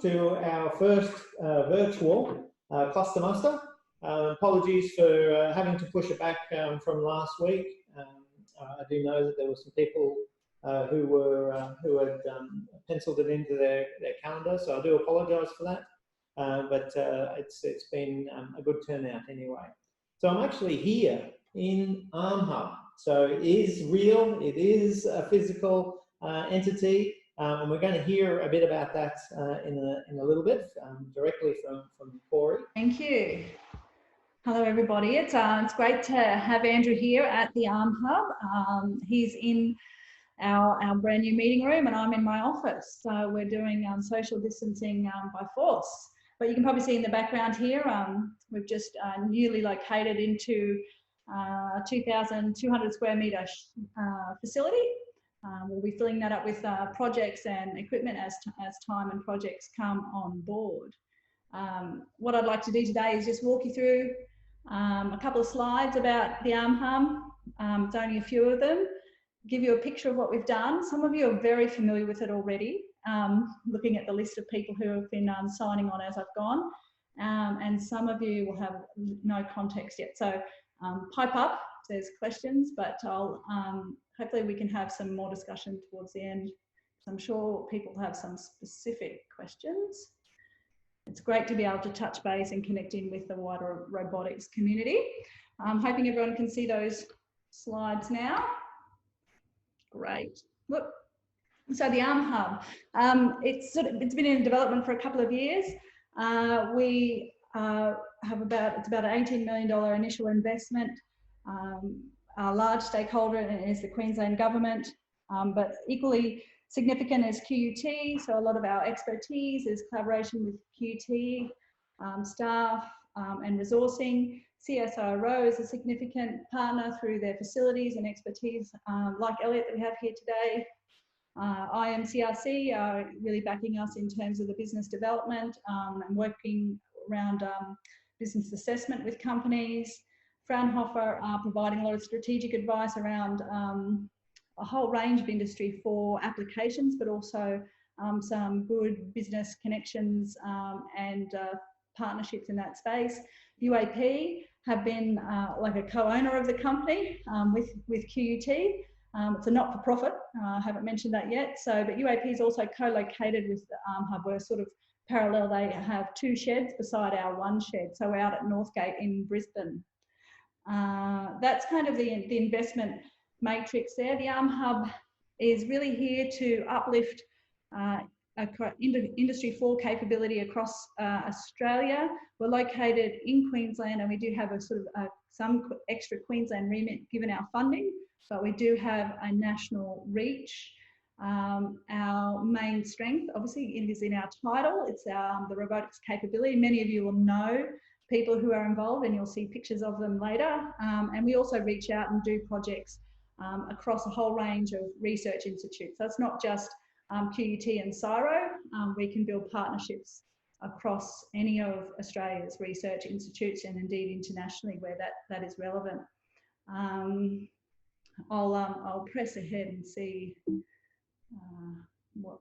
to our first virtual cluster muster. Apologies for having to push it back from last week. I do know that there were some people who had penciled it into their calendar, so I do apologise for that. But it's been a good turnout anyway. So I'm actually here in ArmHub. So it is real, it is a physical entity, and we're going to hear a bit about that in a little bit, directly from Corey. Thank you. Hello everybody, it's great to have Andrew here at the ArmHub. He's in our brand new meeting room and I'm in my office. So we're doing social distancing by force. But you can probably see in the background here, we've just newly located into 2,200 square metre facility. We'll be filling that up with projects and equipment as time and projects come on board. What I'd like to do today is just walk you through a couple of slides about the ArmHub. It's only a few of them. Give you a picture of what we've done. Some of you are very familiar with it already, looking at the list of people who have been signing on as I've gone, and some of you will have no context yet. So pipe up if there's questions, but I'll hopefully we can have some more discussion towards the end. I'm sure people have some specific questions. It's great to be able to touch base and connect in with the wider robotics community. I'm hoping everyone can see those slides now. Great. Look, so the ArmHub, it's been in development for a couple of years. We have it's about an $18 million initial investment. Our large stakeholder is the Queensland government, but equally significant is QUT. So a lot of our expertise is collaboration with QUT staff and resourcing. CSIRO is a significant partner through their facilities and expertise, like Elliot that we have here today. IMCRC are really backing us in terms of the business development and working around business assessment with companies. Fraunhofer are providing a lot of strategic advice around a whole range of industry for applications, but also some good business connections and partnerships in that space. UAP have been like a co-owner of the company with QUT. It's a not-for-profit, I haven't mentioned that yet. So, but UAP is also co-located with the ArmHub. We're sort of parallel. They have two sheds beside our one shed. So we're out at Northgate in Brisbane. That's kind of the investment matrix there. The ArmHub is really here to uplift Industry 4 capability across Australia. We're located in Queensland and we do have a sort of some extra Queensland remit given our funding, but we do have a national reach. Our main strength, obviously, it is in our title. It's the robotics capability. Many of you will know people who are involved and you'll see pictures of them later. And we also reach out and do projects across a whole range of research institutes. So it's not just QUT and CSIRO. We can build partnerships across any of Australia's research institutes and indeed internationally where that is relevant. I'll press ahead and see what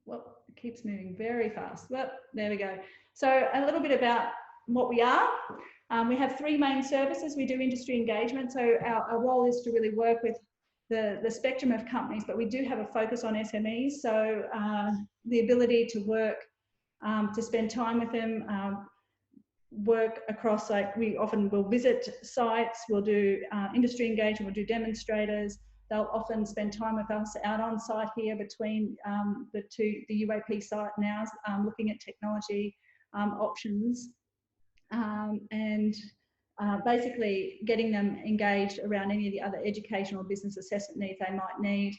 it keeps moving very fast. Well, there we go. So a little bit about what we are. We have three main services. We do industry engagement. So our role is to really work with the spectrum of companies, but we do have a focus on SMEs. So the ability to work, to spend time with them, work across, like we often will visit sites, we'll do industry engagement, we'll do demonstrators. They'll often spend time with us out on site here between the UAP site now, looking at technology options and basically getting them engaged around any of the other educational business assessment needs they might need.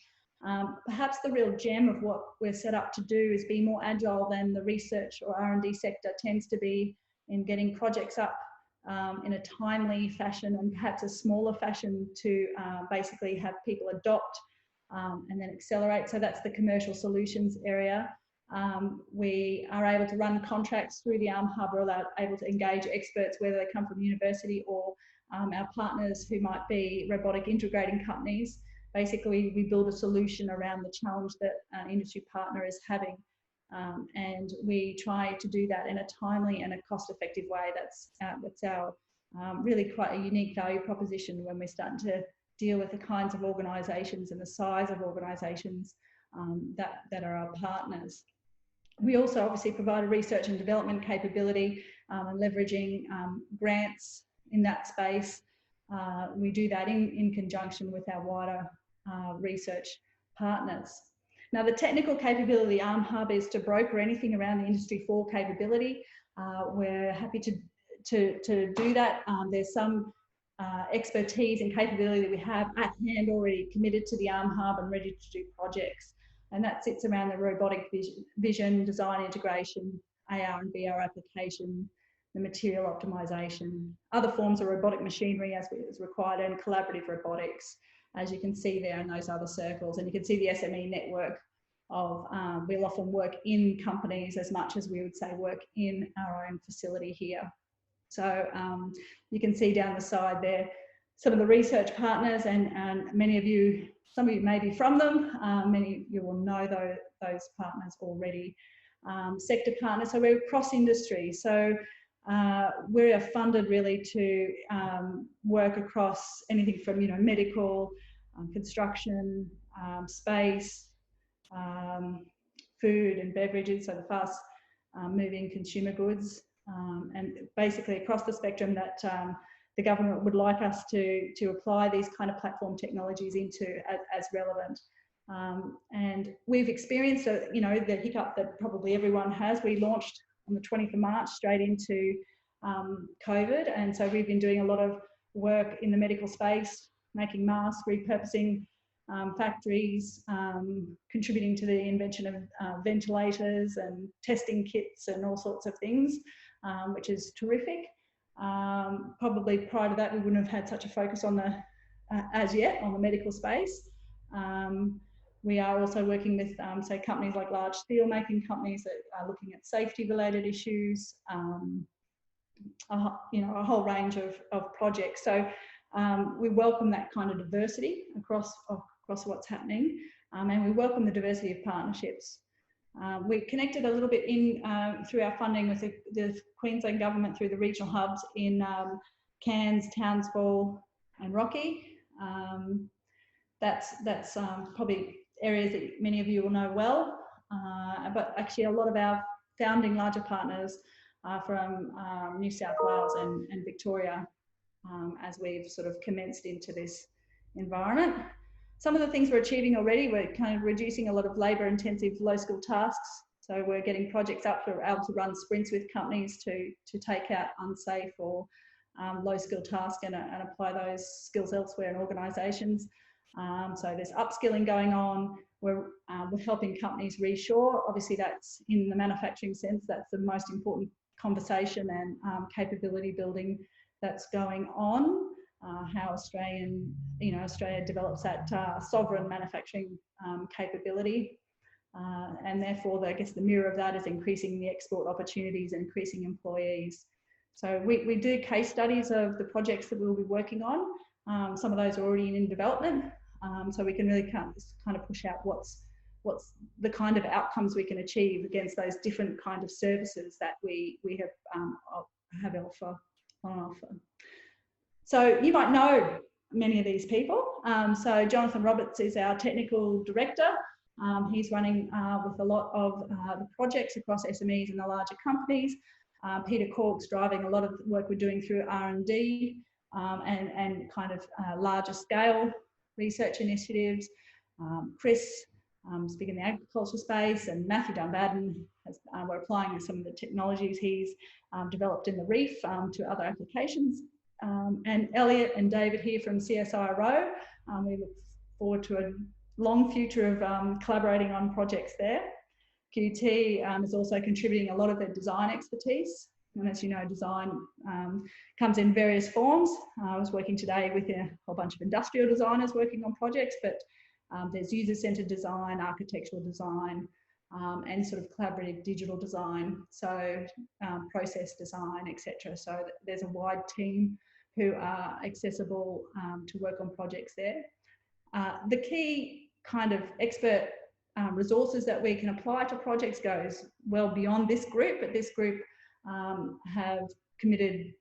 Perhaps the real gem of what we're set up to do is be more agile than the research or R&D sector tends to be in getting projects up in a timely fashion and perhaps a smaller fashion to basically have people adopt and then accelerate. So that's the commercial solutions area. We are able to run contracts through the ArmHub. We're able to engage experts, whether they come from university or our partners who might be robotic integrating companies. Basically, we build a solution around the challenge that an industry partner is having. and we try to do that in a timely and a cost-effective way. That's our really quite a unique value proposition when we're starting to deal with the kinds of organisations and the size of organisations that are our partners. We also obviously provide a research and development capability and leveraging grants in that space. We do that in conjunction with our wider research partners. Now, the technical capability of the ARM Hub is to broker anything around the Industry 4 capability. We're happy to do that. There's some expertise and capability that we have at hand already committed to the ARM Hub and ready to do projects. And that sits around the robotic vision, design integration, AR and VR application, the material optimization, other forms of robotic machinery as required, and collaborative robotics, as you can see there in those other circles. And you can see the SME network of, we'll often work in companies as much as we would say work in our own facility here. So you can see down the side there some of the research partners, and many of you, some of you may be from them, many of you will know those partners already. Sector partners, so we're cross industry. So we are funded really to work across anything from, you know, medical, construction, space, food and beverages, so the fast moving consumer goods, and basically across the spectrum that the government would like us to apply these kind of platform technologies into as relevant. And we've experienced, you know, the hiccup that probably everyone has. We launched on the 20th of March straight into COVID, and so we've been doing a lot of work in the medical space, making masks, repurposing factories, contributing to the invention of ventilators and testing kits and all sorts of things, which is terrific. Probably prior to that, we wouldn't have had such a focus on the, as yet, on the medical space. We are also working with, say, companies like large steel making companies that are looking at safety related issues, you know, a whole range of projects. So we welcome that kind of diversity across what's happening, and we welcome the diversity of partnerships. We connected a little bit in through our funding with the Queensland government through the regional hubs in Cairns, Townsville and Rocky. That's probably areas that many of you will know well, but actually a lot of our founding larger partners are from New South Wales and Victoria, as we've sort of commenced into this environment. Some of the things we're achieving already, we're kind of reducing a lot of labour intensive low skill tasks. So we're getting projects up to able to run sprints with companies to take out unsafe or low skill tasks and apply those skills elsewhere in organisations. So there's upskilling going on. We're helping companies reshore. Obviously that's in the manufacturing sense, that's the most important conversation and capability building that's going on. How Australia develops that sovereign manufacturing capability, and therefore I guess the mirror of that is increasing the export opportunities and increasing employees. So we do case studies of the projects that we'll be working on. Some of those are already in development, so we can really kind of push out what's the kind of outcomes we can achieve against those different kind of services that we have on offer. So you might know many of these people. So Jonathan Roberts is our technical director. He's running with a lot of the projects across SMEs and the larger companies. Peter Cork's driving a lot of the work we're doing through R&D and kind of larger scale research initiatives. Chris is big in the agriculture space, and Matthew Dunbaden, we're applying some of the technologies he's developed in the reef to other applications. And Elliot and David here from CSIRO, we look forward to a long future of collaborating on projects there. QT is also contributing a lot of their design expertise, and as you know, design comes in various forms. I was working today with a whole bunch of industrial designers working on projects, but there's user-centered design, architectural design, and sort of collaborative digital design, so process design, etc. So there's a wide team who are accessible to work on projects there. The key kind of expert resources that we can apply to projects goes well beyond this group, but this group have committed,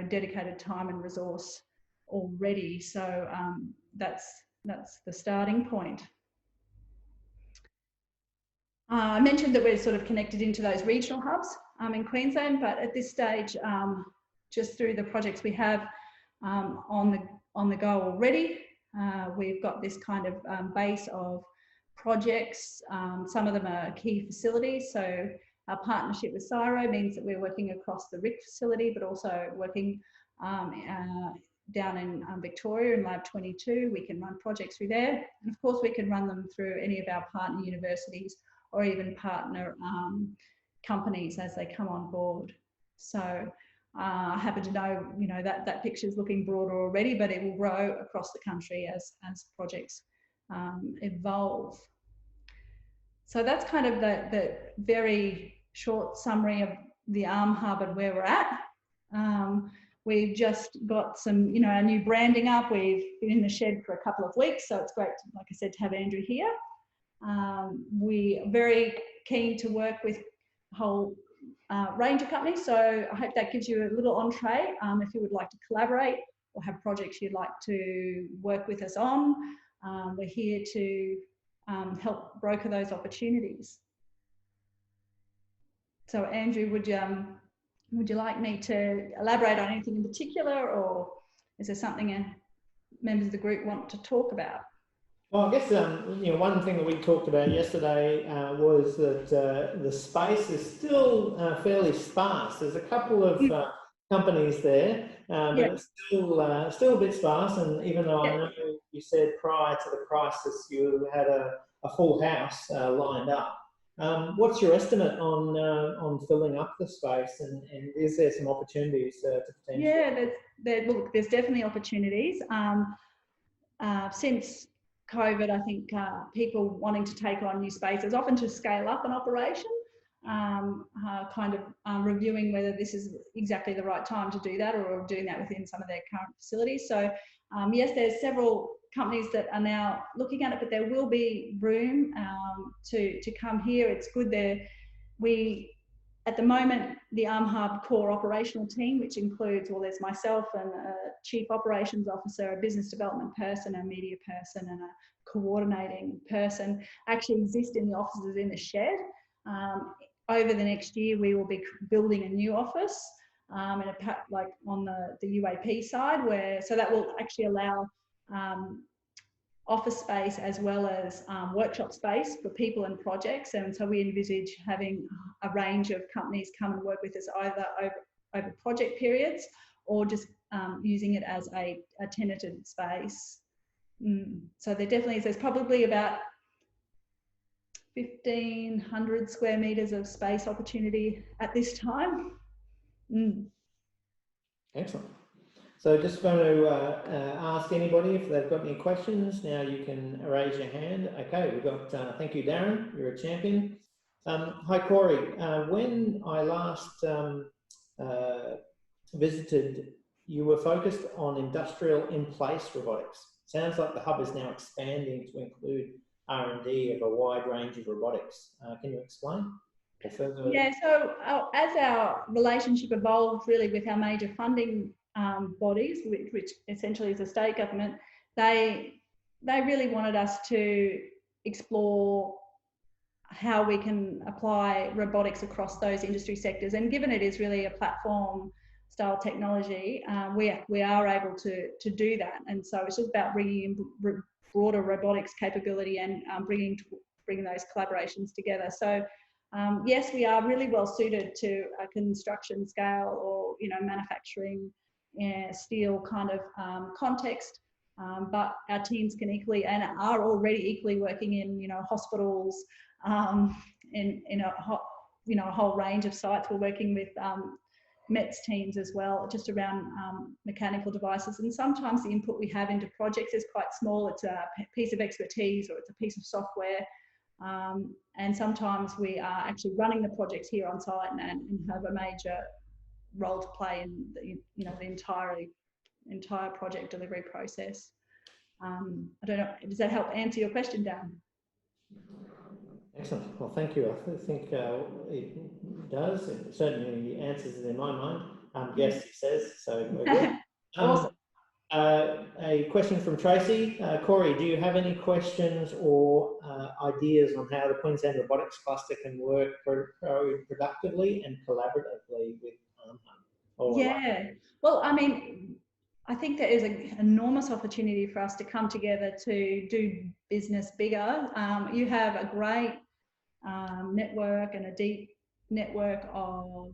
dedicated time and resource already. So that's the starting point. I mentioned that we're sort of connected into those regional hubs in Queensland, but at this stage, just through the projects we have on the go already, we've got this kind of base of projects. Some of them are key facilities. So our partnership with CSIRO means that we're working across the RIC facility, but also working down in Victoria in Lab 22. We can run projects through there. And of course, we can run them through any of our partner universities or even partner companies as they come on board. So I happen to know, that picture is looking broader already, but it will grow across the country as projects evolve. So that's kind of the very short summary of the ARM Hub and where we're at. We've just got some, our new branding up. We've been in the shed for a couple of weeks, so it's great, like I said, to have Andrew here. We are very keen to work with a whole range of companies, so I hope that gives you a little entree if you would like to collaborate or have projects you'd like to work with us on. We're here to help broker those opportunities. So Andrew, would you like me to elaborate on anything in particular, or is there something members of the group want to talk about? Well, I guess one thing that we talked about yesterday was that the space is still fairly sparse. There's a couple of companies there, but it's still a bit sparse. And even though I know you said prior to the crisis you had a full house lined up, what's your estimate on filling up the space, and is there some opportunities to potentially? Yeah, look, there's definitely opportunities. Since COVID, I think people wanting to take on new spaces, often to scale up an operation, reviewing whether this is exactly the right time to do that, or doing that within some of their current facilities. So yes, there's several companies that are now looking at it, but there will be room to come here. It's good there. At the moment, the ARM Hub core operational team, which includes, well, there's myself and a chief operations officer, a business development person, a media person, and a coordinating person, actually exist in the offices in the shed. Over the next year, we will be building a new office on the UAP side, so that will actually allow office space as well as workshop space for people and projects. And so we envisage having a range of companies come and work with us either over project periods or just using it as a tenanted space. So there's probably about 1,500 square metres of space opportunity at this time. Excellent. So just going to ask anybody if they've got any questions. Now you can raise your hand. Okay, we've got, thank you, Darren, you're a champion. Hi, Corey. When I last visited, you were focused on industrial in-place robotics. Sounds like the hub is now expanding to include R&D of a wide range of robotics. Can you explain? Yeah, so as our relationship evolved really with our major funding bodies, which essentially is the state government, they really wanted us to explore how we can apply robotics across those industry sectors. And given it is really a platform style technology, we are able to do that. And so it's just about bringing in broader robotics capability and bringing those collaborations together. So yes, we are really well suited to a construction scale or manufacturing steel kind of context, but our teams can equally and are already equally working in hospitals, in a whole range of sites. We're working with METS teams as well, just around mechanical devices. And sometimes the input we have into projects is quite small. It's a piece of expertise or it's a piece of software. And sometimes we are actually running the projects here on site and have a major role to play in the entire project delivery process. I don't know, does that help answer your question, Dan? Excellent. Well, thank you. I think it does. It certainly answers it in my mind. Yes, he says, so we're good. Awesome. A question from Tracy. Corey, do you have any questions or ideas on how the Queensland Robotics Cluster can work productively and collaboratively with ARMHub? Yeah. Well, I mean, I think there is an enormous opportunity for us to come together to do business bigger. You have a great network and a deep network of,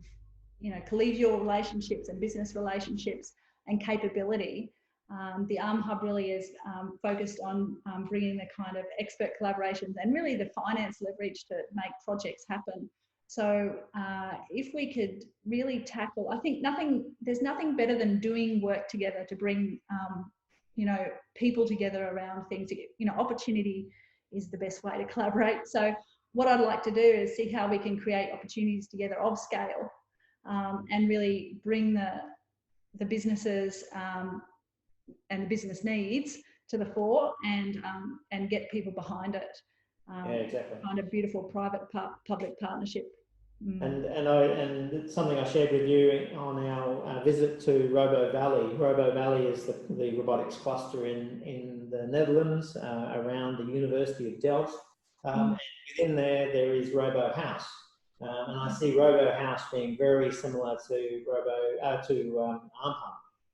you know, collegial relationships and business relationships and capability. The ARMHub really is focused on bringing the kind of expert collaborations and really the finance leverage to make projects happen. So if we could really tackle, I think there's nothing better than doing work together to bring, you know, people together around things. You know, opportunity is the best way to collaborate. So what I'd like to do is see how we can create opportunities together of scale and really bring the businesses and the business needs to the fore and get people behind it. Yeah, exactly. Kind of beautiful private-public partnership. And it's something I shared with you on our visit to Robo Valley. Robo Valley is the robotics cluster in the Netherlands around the University of Delft. And within there is Robo House. And I see Robo House being very similar to ARMHub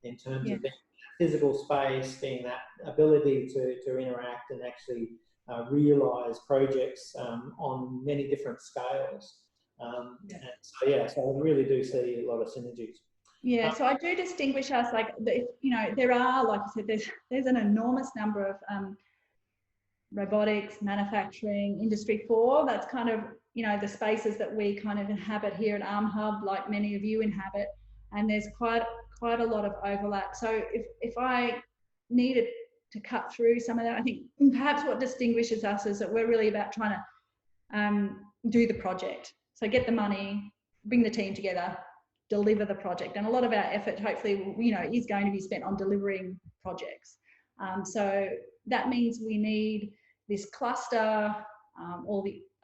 in terms of being physical space, being that ability to interact and actually realise projects on many different scales. So I really do see a lot of synergies. Yeah, so I do distinguish us, like, you know, there are, like I said, there's an enormous number of robotics, manufacturing, Industry 4. That's kind of, you know, the spaces that we kind of inhabit here at ARMHub, like many of you inhabit, and there's quite a lot of overlap. So if I needed to cut through some of that, I think perhaps what distinguishes us is that we're really about trying to do the project. So get the money, bring the team together, deliver the project. And a lot of our effort, hopefully, you know, is going to be spent on delivering projects. So that means we need this cluster,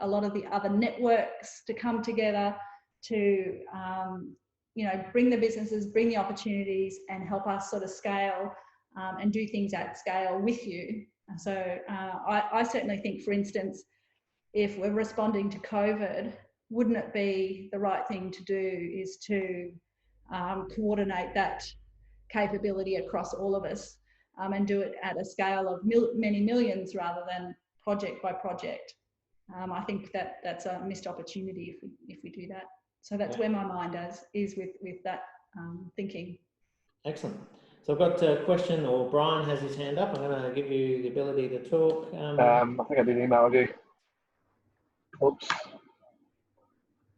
a lot of the other networks to come together to, you know, bring the businesses, bring the opportunities and help us sort of scale and do things at scale with you. So I certainly think, for instance, if we're responding to COVID, wouldn't it be the right thing to do is to coordinate that capability across all of us and do it at a scale of many millions rather than project by project. I think that's a missed opportunity if we do that. So that's where my mind is with that thinking. Excellent. So I've got a question, or Brian has his hand up. I'm going to give you the ability to talk. I think I did email you. Oops.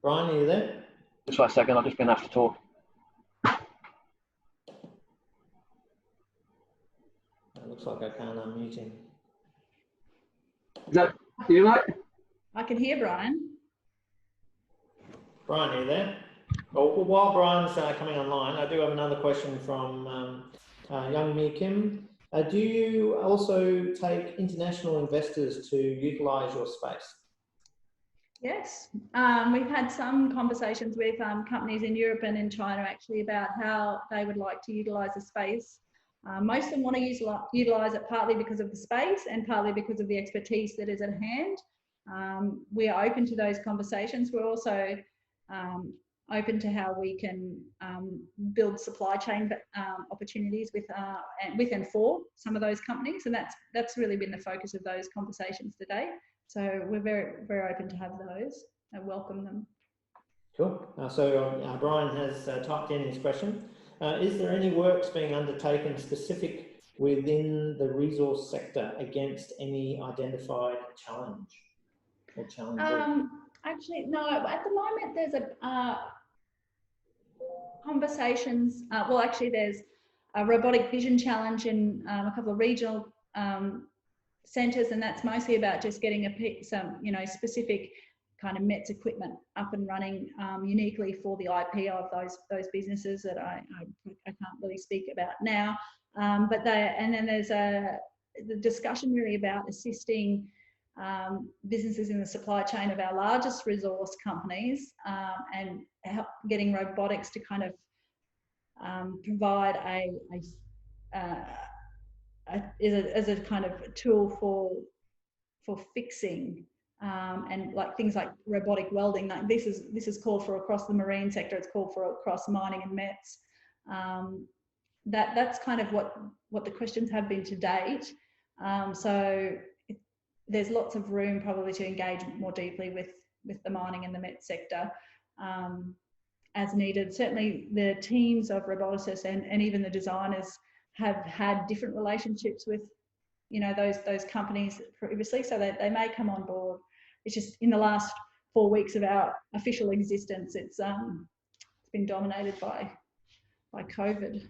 Brian, are you there? Just for a second, I've just been asked to talk. It looks like I can't unmute him. Is that you, mate? I can hear Brian. Brian, are you there? Well, while Brian's coming online, I do have another question from Young Mi Kim. Do you also take international investors to utilise your space? Yes, we've had some conversations with companies in Europe and in China actually about how they would like to utilise the space. Most of them want to utilise it partly because of the space and partly because of the expertise that is at hand. We are open to those conversations. We're also open to how we can build supply chain opportunities with and for some of those companies, and that's really been the focus of those conversations today. So we're very, very open to have those and welcome them. Cool. So Brian has typed in his question. Is there any works being undertaken specific within the resource sector against any identified challenge or challenges? Actually, no. At the moment, there's conversations. Well, actually, there's a robotic vision challenge in a couple of regional centres, and that's mostly about just getting some, you know, specific kind of METS equipment up and running uniquely for the IP of those businesses that I can't really speak about now. And then there's the discussion really about assisting businesses in the supply chain of our largest resource companies, and getting robotics to kind of provide as a kind of tool for fixing, and like things like robotic welding. Like this is called for across the marine sector. It's called for across mining and mets. That's kind of what the questions have been to date. So there's lots of room probably to engage more deeply with the mining and the met sector as needed. Certainly the teams of roboticists and even the designers have had different relationships with, you know, those companies previously, so that they may come on board. It's just in the last 4 weeks of our official existence, it's been dominated by COVID.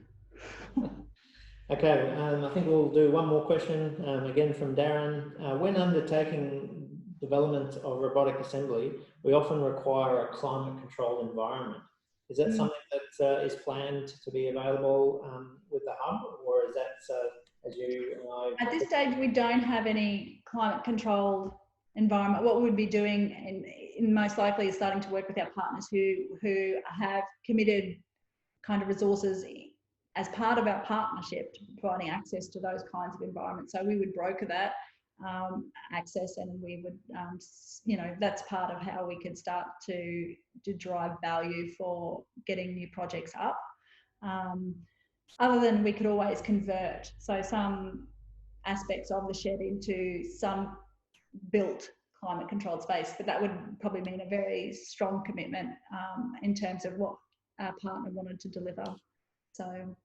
Okay, I think we'll do one more question, again from Darren. When undertaking development of robotic assembly, we often require a climate-controlled environment. Is that something that is planned to be available with the hub, or is that, as you and I... At this stage, we don't have any climate-controlled environment. What we would be doing, in most likely, is starting to work with our partners who have committed kind of resources as part of our partnership to providing access to those kinds of environments. So we would broker that access, and we would, you know, that's part of how we can start to drive value for getting new projects up. Other than we could always convert, so some aspects of the shed into some built climate controlled space, but that would probably mean a very strong commitment in terms of what our partner wanted to deliver. So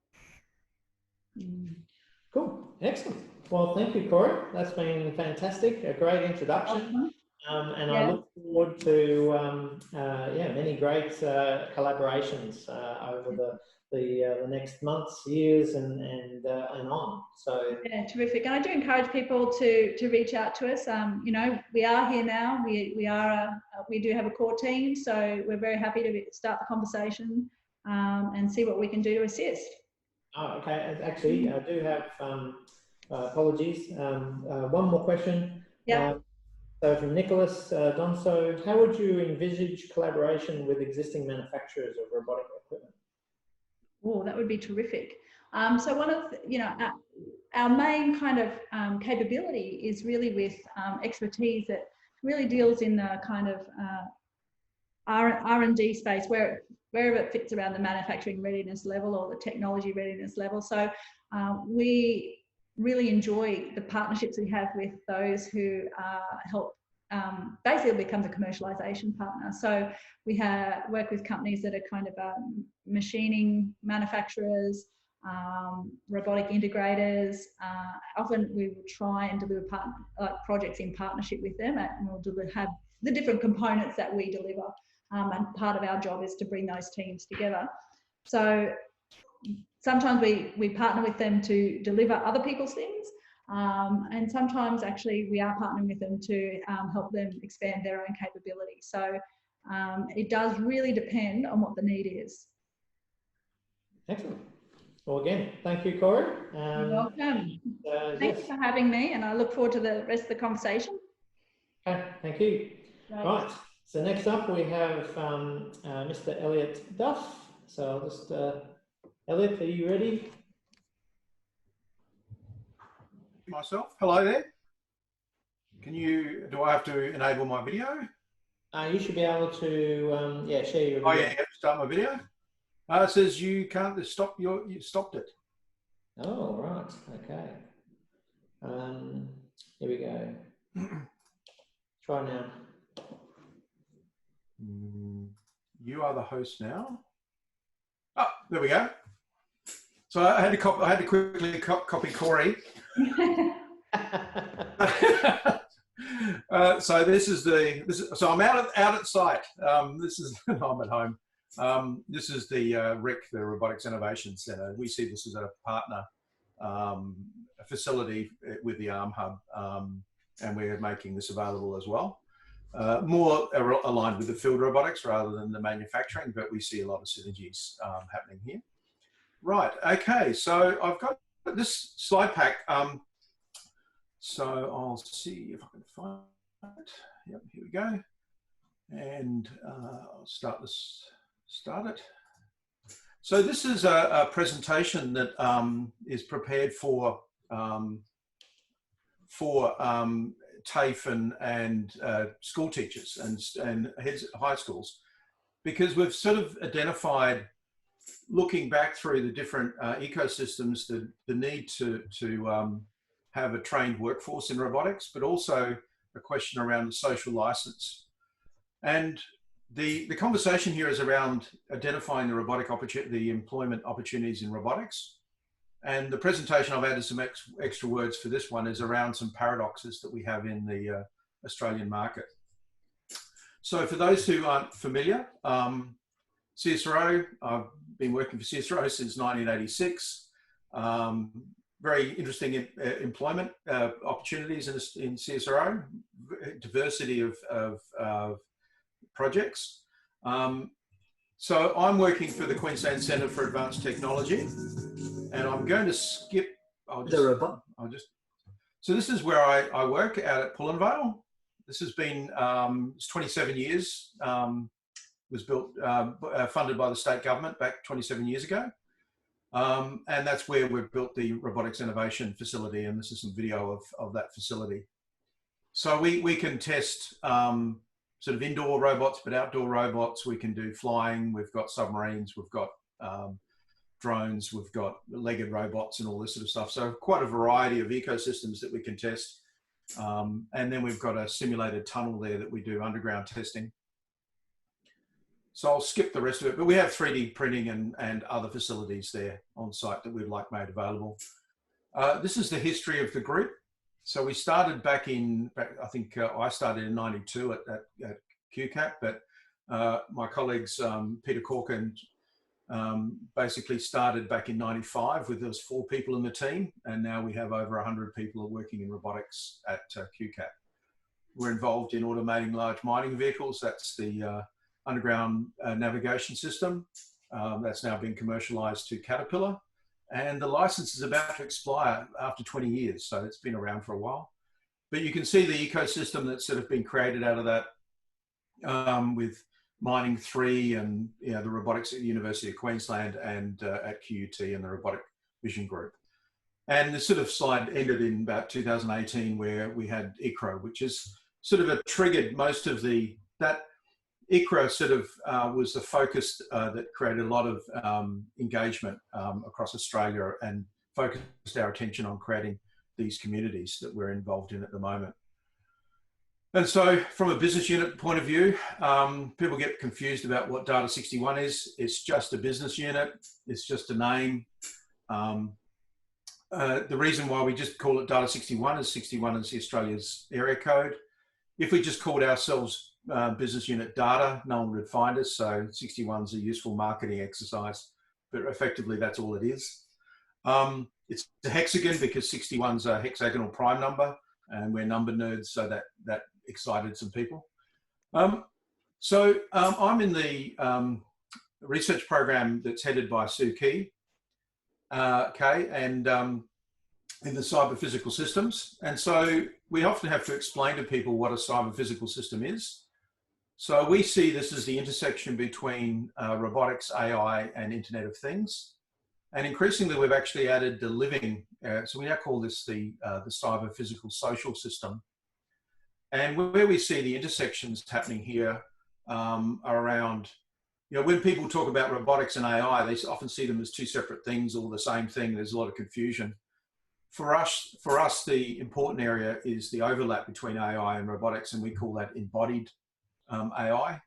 cool, excellent. Well, thank you, Corey. That's been fantastic. A great introduction, and I look forward to many great collaborations over the next months, years, and on. So yeah, terrific. And I do encourage people to reach out to us. You know, we are here now. We do have a core team, so we're very happy to start the conversation and see what we can do to assist. Oh, okay. Actually, I do have apologies. One more question. Yeah. So from Nicholas Donso, how would you envisage collaboration with existing manufacturers of robotic equipment? Oh, that would be terrific. So one of our main kind of capability is really with expertise that really deals in the kind of R&D space, wherever it fits around the manufacturing readiness level or the technology readiness level. So we really enjoy the partnerships we have with those who help basically becomes a commercialization partner. So we work with companies that are kind of machining manufacturers, robotic integrators. Often we will try and deliver projects in partnership with them, and we'll have the different components that we deliver. And part of our job is to bring those teams together. So sometimes we partner with them to deliver other people's things, and sometimes actually we are partnering with them to help them expand their own capability. So it does really depend on what the need is. Excellent. Well, again, thank you, Corey. You're welcome. Thank you Yes. for having me, and I look forward to the rest of the conversation. Okay, thank you. Great. Right. So next up we have Mr. Elliot Duff. So I'll just, Elliot, are you ready? Myself. Hello there. Do I have to enable my video? You should be able to, share your video. Oh yeah, start my video. It says you can't stop you stopped it. Oh, right. Okay. Here we go. Try now. You are the host now. Oh, there we go. So I had to quickly copy Corey. So so I'm out at site. I'm at home. This is the RIC, the Robotics Innovation Centre. We see this as a partner facility with the ARM Hub, and we're making this available as well. More aligned with the field robotics rather than the manufacturing, but we see a lot of synergies happening here. Right, okay, so I've got this slide pack. So I'll see if I can find Yep, here we go. And I'll start it. So this is a presentation that is prepared for TAFE and school teachers and heads at high schools, because we've sort of identified, looking back through the different ecosystems, the need to have a trained workforce in robotics, but also a question around the social license. And the conversation here is around identifying the employment opportunities in robotics. And the presentation I've added some extra words for this one is around some paradoxes that we have in the Australian market. So for those who aren't familiar, CSIRO, I've been working for CSIRO since 1986. Very interesting employment opportunities in CSIRO, diversity of projects. So I'm working for the Queensland Centre for Advanced Technology, and I'm going to skip, so this is where I work out at Pullenvale. This has been, it's 27 years, was built, funded by the state government back 27 years ago. And that's where we've built the Robotics Innovation Facility, and this is some video of that facility. So we can test sort of indoor robots, but outdoor robots. We can do flying, we've got submarines, we've got drones, we've got legged robots and all this sort of stuff. So quite a variety of ecosystems that we can test. And then we've got a simulated tunnel there that we do underground testing. So I'll skip the rest of it, but we have 3D printing and other facilities there on site that we'd like made available. This is the history of the group. So we started back I think I started in '92 at QCAP, but my colleagues, Peter Corkin, basically started back in '95 with those 4 people in the team, and now we have over 100 people working in robotics at QCAP. We're involved in automating large mining vehicles. That's the underground navigation system that's now been commercialized to Caterpillar, and the license is about to expire after 20 years, so it's been around for a while. But you can see the ecosystem that's sort of been created out of that, with Mining 3 and the robotics at the University of Queensland and at QUT and the Robotic Vision Group. And the sort of slide ended in about 2018, where we had ICRO, which is sort of triggered most of that ICRO sort of was the focus that created a lot of engagement across Australia and focused our attention on creating these communities that we're involved in at the moment. And so from a business unit point of view, people get confused about what Data 61 is. It's just a business unit. It's just a name. The reason why we just call it Data 61 is 61 is Australia's area code. If we just called ourselves business unit data, no one would find us. So 61 is a useful marketing exercise, but effectively that's all it is. It's a hexagon because 61 is a hexagonal prime number, and we're number nerds, so that excited some people. I'm in the research program that's headed by Sue Kay, and in the cyber physical systems. And so we often have to explain to people what a cyber physical system is. So we see this as the intersection between robotics, AI, and Internet of Things. And increasingly, we've actually added the living. So we now call this the cyber physical social system. And where we see the intersections happening here are around, when people talk about robotics and AI, they often see them as 2 separate things or the same thing. There's a lot of confusion. For us, the important area is the overlap between AI and robotics, and we call that embodied AI.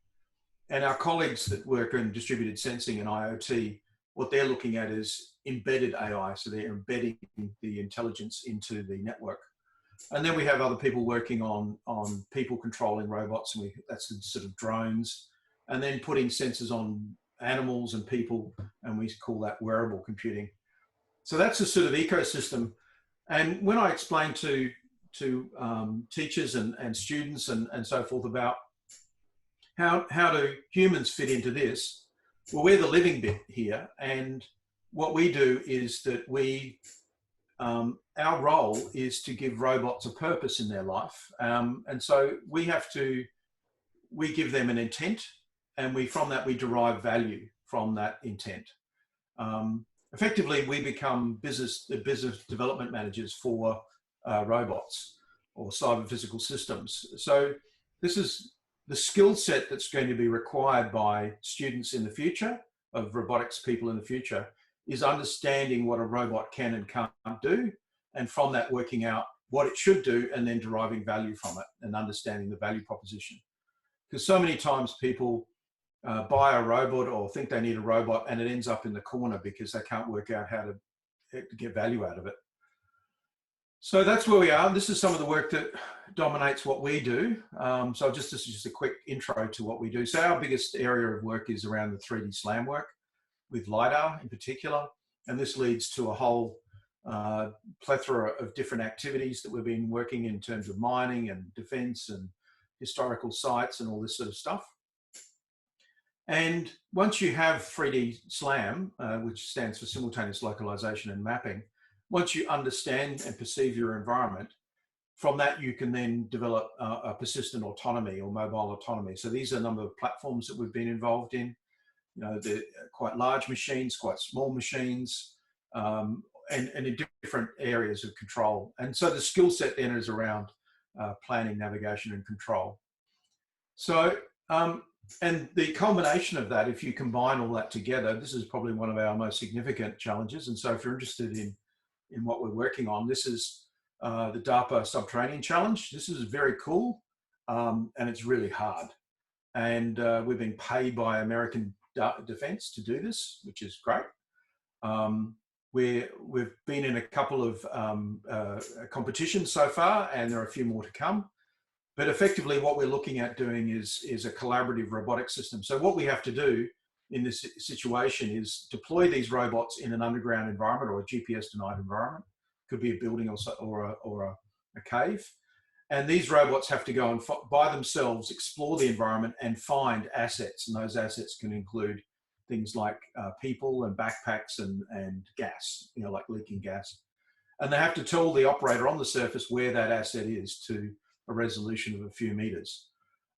And our colleagues that work in distributed sensing and IoT, what they're looking at is embedded AI. So they're embedding the intelligence into the network. And then we have other people working on people controlling robots, and that's the sort of drones, and then putting sensors on animals and people, and we call that wearable computing. So that's a sort of ecosystem. And when I explain to teachers and students and so forth about how do humans fit into this, well, we're the living bit here. And what we do is that we our role is to give robots a purpose in their life. And so we give them an intent, and from that we derive value from that intent. Effectively, we become business development managers for robots or cyber physical systems. So this is the skill set that's going to be required by students in the future, of robotics people in the future, is understanding what a robot can and can't do, and from that working out what it should do, and then deriving value from it and understanding the value proposition. Because so many times people buy a robot or think they need a robot, and it ends up in the corner because they can't work out how to get value out of it. So that's where we are. This is some of the work that dominates what we do. So this is just a quick intro to what we do. So our biggest area of work is around the 3D SLAM work, with LiDAR in particular. And this leads to a whole plethora of different activities that we've been working in terms of mining and defense and historical sites and all this sort of stuff. And once you have 3D SLAM, which stands for simultaneous localization and mapping, once you understand and perceive your environment, from that you can then develop a persistent autonomy or mobile autonomy. So these are a number of platforms that we've been involved in. You know, they're quite large machines, quite small machines, and in different areas of control. And so the skill set then is around planning, navigation, and control. So, and the culmination of that, if you combine all that together, this is probably one of our most significant challenges. And so if you're interested in what we're working on, this is the DARPA SubT challenge. This is very cool, and it's really hard. And we've been paid by American Defense to do this, which is great. We've been in a couple of competitions so far, and there are a few more to come. But effectively, what we're looking at doing is a collaborative robotic system. So what we have to do in this situation is deploy these robots in an underground environment or a GPS-denied environment. Could be a building or a cave. And these robots have to go and by themselves explore the environment and find assets. And those assets can include things like people and backpacks and gas, you know, like leaking gas. And they have to tell the operator on the surface where that asset is to a resolution of a few meters.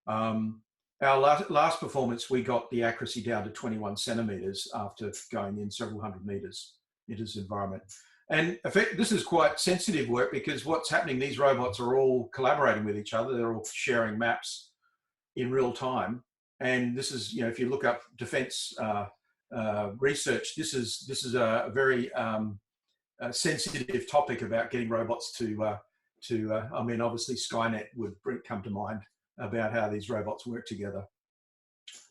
Our last performance, we got the accuracy down to 21 centimeters after going in several hundred meters into this environment. And this is quite sensitive work because what's happening, these robots are all collaborating with each other. They're all sharing maps in real time. And this is, you know, if you look up defense research, this is a very sensitive topic about getting robots to I mean, obviously Skynet would come to mind about how these robots work together.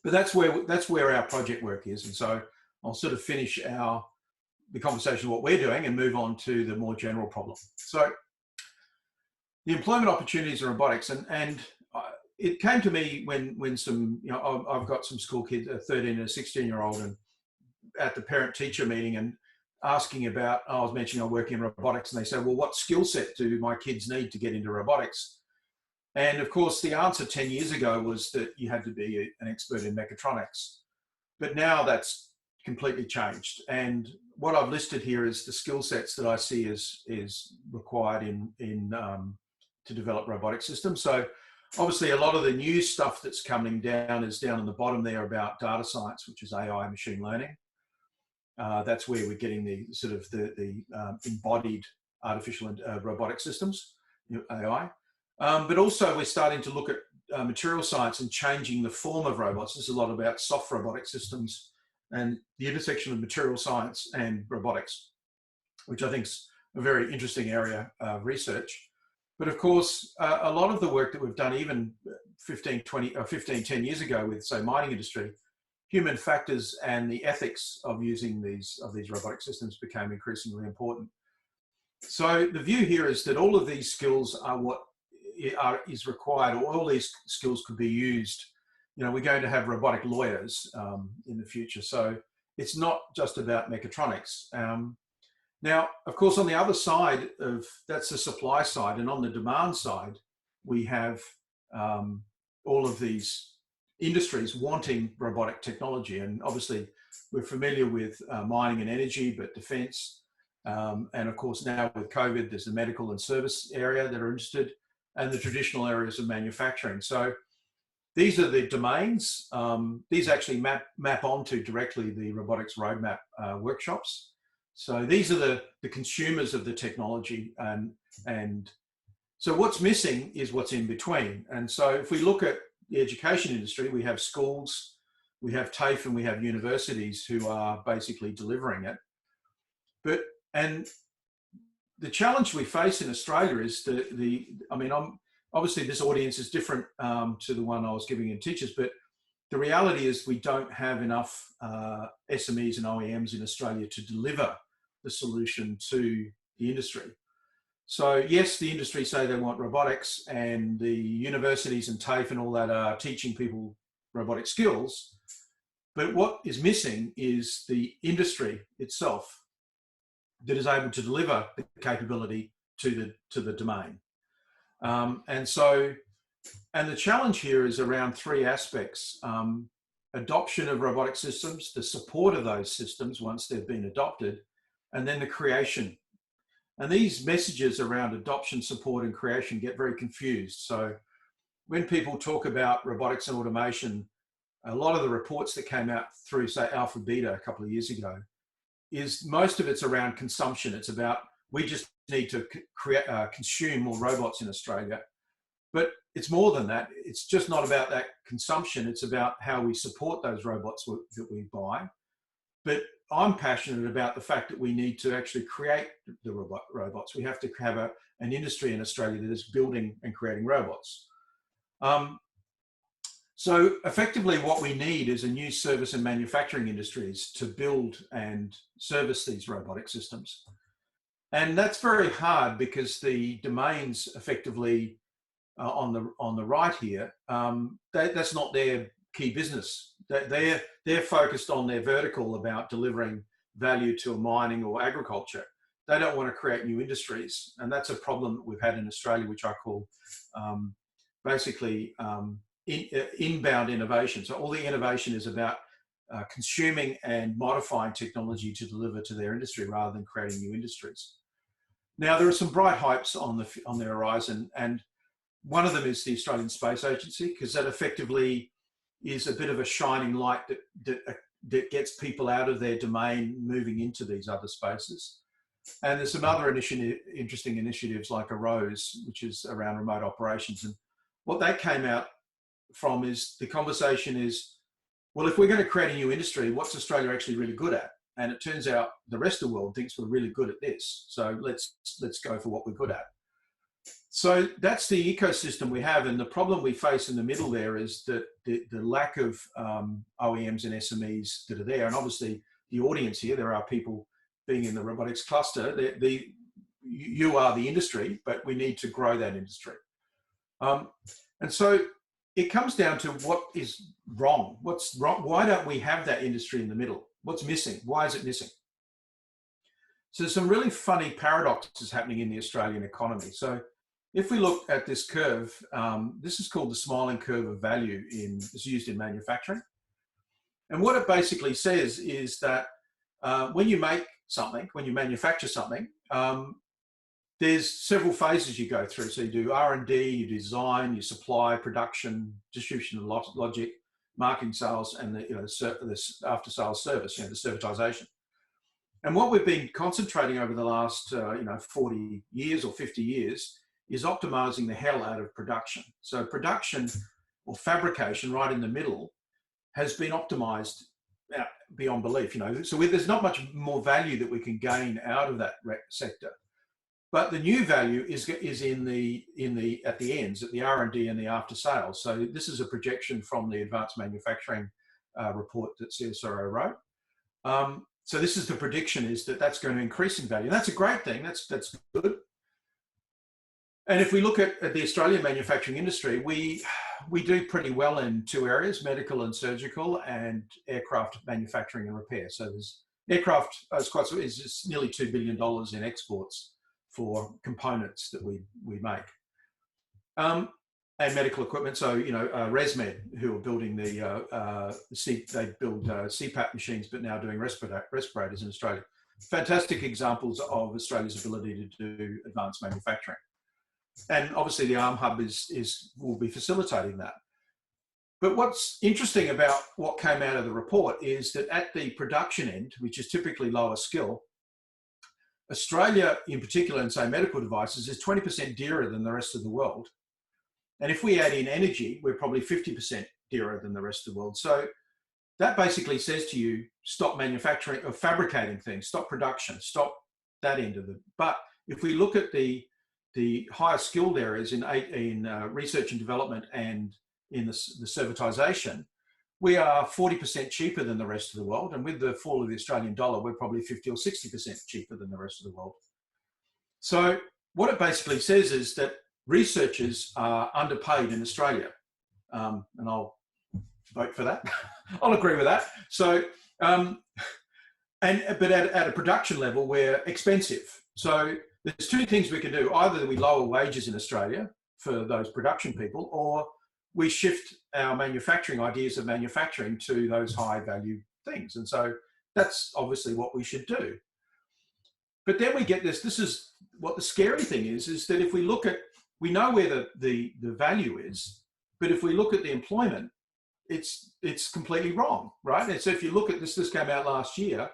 But that's where our project work is. And so I'll sort of finish the conversation of what we're doing and move on to the more general problem. So the employment opportunities in robotics, and it came to me when some, you know, I've got some school kids, a 13 and a 16-year-old, and at the parent-teacher meeting and asking about, I was mentioning I work in robotics, and they said, well, what skill set do my kids need to get into robotics? And of course, the answer 10 years ago was that you had to be an expert in mechatronics. But now that's completely changed. And what I've listed here is the skill sets that I see is required to develop robotic systems. So obviously a lot of the new stuff that's coming down is down on the bottom there about data science, which is AI, machine learning. That's where we're getting the sort of the embodied artificial robotic systems, AI. But also we're starting to look at material science and changing the form of robots. There's a lot about soft robotic systems and the intersection of material science and robotics, which I think is a very interesting area of research. But of course, a lot of the work that we've done even 10 years ago with, say, mining industry, human factors and the ethics of using these robotic systems became increasingly important. So the view here is that all of these skills are what is required, or all these skills could be used. You know, we're going to have robotic lawyers in the future. So it's not just about mechatronics. Now, of course, on the other side of, that's the supply side, and on the demand side, we have all of these industries wanting robotic technology. And obviously we're familiar with mining and energy, but defense And of course, now with COVID, there's the medical and service area that are interested, and the traditional areas of manufacturing. So these are the domains. These actually map onto directly the robotics roadmap workshops. So these are the consumers of the technology, and so what's missing is what's in between. And so if we look at the education industry, we have schools, we have TAFE, and we have universities who are basically delivering it. And the challenge we face in Australia is obviously this audience is different to the one I was giving in teachers, but the reality is we don't have enough SMEs and OEMs in Australia to deliver the solution to the industry. So yes, the industry say they want robotics, and the universities and TAFE and all that are teaching people robotic skills, but what is missing is the industry itself that is able to deliver the capability to the domain. And the challenge here is around three aspects: adoption of robotic systems, the support of those systems once they've been adopted, and then the creation. And these messages around adoption, support, and creation get very confused. So when people talk about robotics and automation, a lot of the reports that came out through, say, Alpha Beta a couple of years ago, is most of it's around consumption. It's about, we just need to consume more robots in Australia. But it's more than that. It's just not about that consumption. It's about how we support those robots that we buy. But I'm passionate about the fact that we need to actually create the robots. We have to have an industry in Australia that is building and creating robots. So effectively what we need is a new service and manufacturing industries to build and service these robotic systems. And that's very hard because the domains effectively on the right here, that's not their key business. They're focused on their vertical about delivering value to a mining or agriculture. They don't want to create new industries. And that's a problem that we've had in Australia, which I call basically inbound innovation. So all the innovation is about consuming and modifying technology to deliver to their industry rather than creating new industries. Now, there are some bright hypes on the horizon, and one of them is the Australian Space Agency, because that effectively is a bit of a shining light that gets people out of their domain, moving into these other spaces. And there's some other interesting initiatives like AROSE, which is around remote operations. And what that came out from is the conversation is, well, if we're going to create a new industry, what's Australia actually really good at? And it turns out the rest of the world thinks we're really good at this. So let's go for what we're good at. So that's the ecosystem we have. And the problem we face in the middle there is that the lack of OEMs and SMEs that are there. And obviously the audience here, there are people being in the robotics cluster. You are the industry, but we need to grow that industry. And so it comes down to what is wrong. What's wrong? Why don't we have that industry in the middle? What's missing? Why is it missing? So there's some really funny paradoxes happening in the Australian economy. So if we look at this curve, this is called the smiling curve of value. It's used in manufacturing. And what it basically says is that when you make something, when you manufacture something, there's several phases you go through. So you do R&D, you design, you supply, production, distribution of logic, marketing, sales, and the after-sales service, the servitization. And what we've been concentrating over the last 40 years or 50 years is optimizing the hell out of production. So production or fabrication right in the middle has been optimized beyond belief. So there's not much more value that we can gain out of that sector. But the new value is in the at the ends, at the R&D and the after sales. So this is a projection from the advanced manufacturing report that CSIRO wrote. So this is the prediction, is that that's going to increase in value. And that's a great thing. That's good. And if we look at the Australian manufacturing industry, we do pretty well in two areas: medical and surgical, and aircraft manufacturing and repair. So there's aircraft is nearly $2 billion in exports for components that we make, and medical equipment. So ResMed, who are building they build CPAP machines, but now doing respirators in Australia. fantastic examples of Australia's ability to do advanced manufacturing. And obviously the ARM Hub will be facilitating that. But what's interesting about what came out of the report is that at the production end, which is typically lower skill, Australia in particular, in say medical devices, is 20% dearer than the rest of the world. And if we add in energy, we're probably 50% dearer than the rest of the world. So that basically says to you, stop manufacturing or fabricating things, stop production, stop that end of it. But if we look at the higher skilled areas in research and development and in the servitization, we are 40% cheaper than the rest of the world. And with the fall of the Australian dollar, we're probably 50 or 60% cheaper than the rest of the world. So what it basically says is that researchers are underpaid in Australia. And I'll vote for that. I'll agree with that. So, but at a production level, we're expensive. So there's two things we can do. Either we lower wages in Australia for those production people, or we shift our manufacturing ideas of manufacturing to those high value things. And so that's obviously what we should do. But then we get this is what the scary thing is that if we look at, we know where the value is, but if we look at the employment, it's completely wrong, right? And so if you look at this came out last year,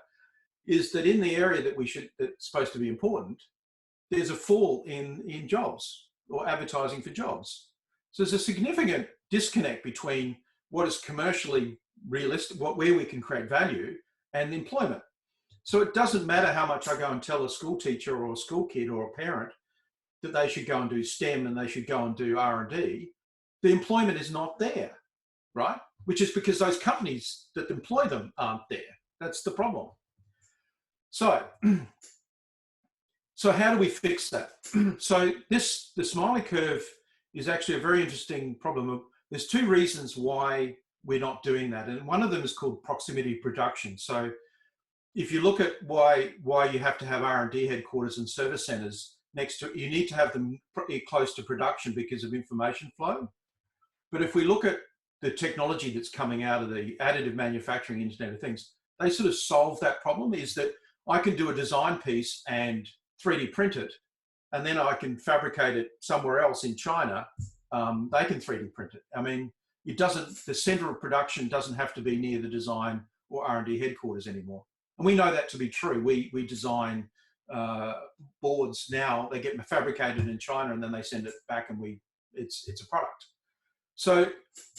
is that in the area that's supposed to be important, there's a fall in jobs or advertising for jobs. So there's a significant disconnect between what is commercially realistic, where we can create value, and employment. So it doesn't matter how much I go and tell a school teacher or a school kid or a parent that they should go and do STEM and they should go and do R&D. The employment is not there, right? Which is because those companies that employ them aren't there. That's the problem. So how do we fix that? So the Smiley curve is actually a very interesting problem. There's two reasons why we're not doing that. And one of them is called proximity production. So if you look at why you have to have R&D headquarters and service centers next to, you need to have them close to production because of information flow. But if we look at the technology that's coming out of the additive manufacturing Internet of Things, they sort of solve that problem, is that I can do a design piece and 3D print it, and then I can fabricate it somewhere else in China. They can 3D print it. I mean, the center of production doesn't have to be near the design or R&D headquarters anymore. And we know that to be true. We design boards now, they get fabricated in China and then they send it back and it's a product. So,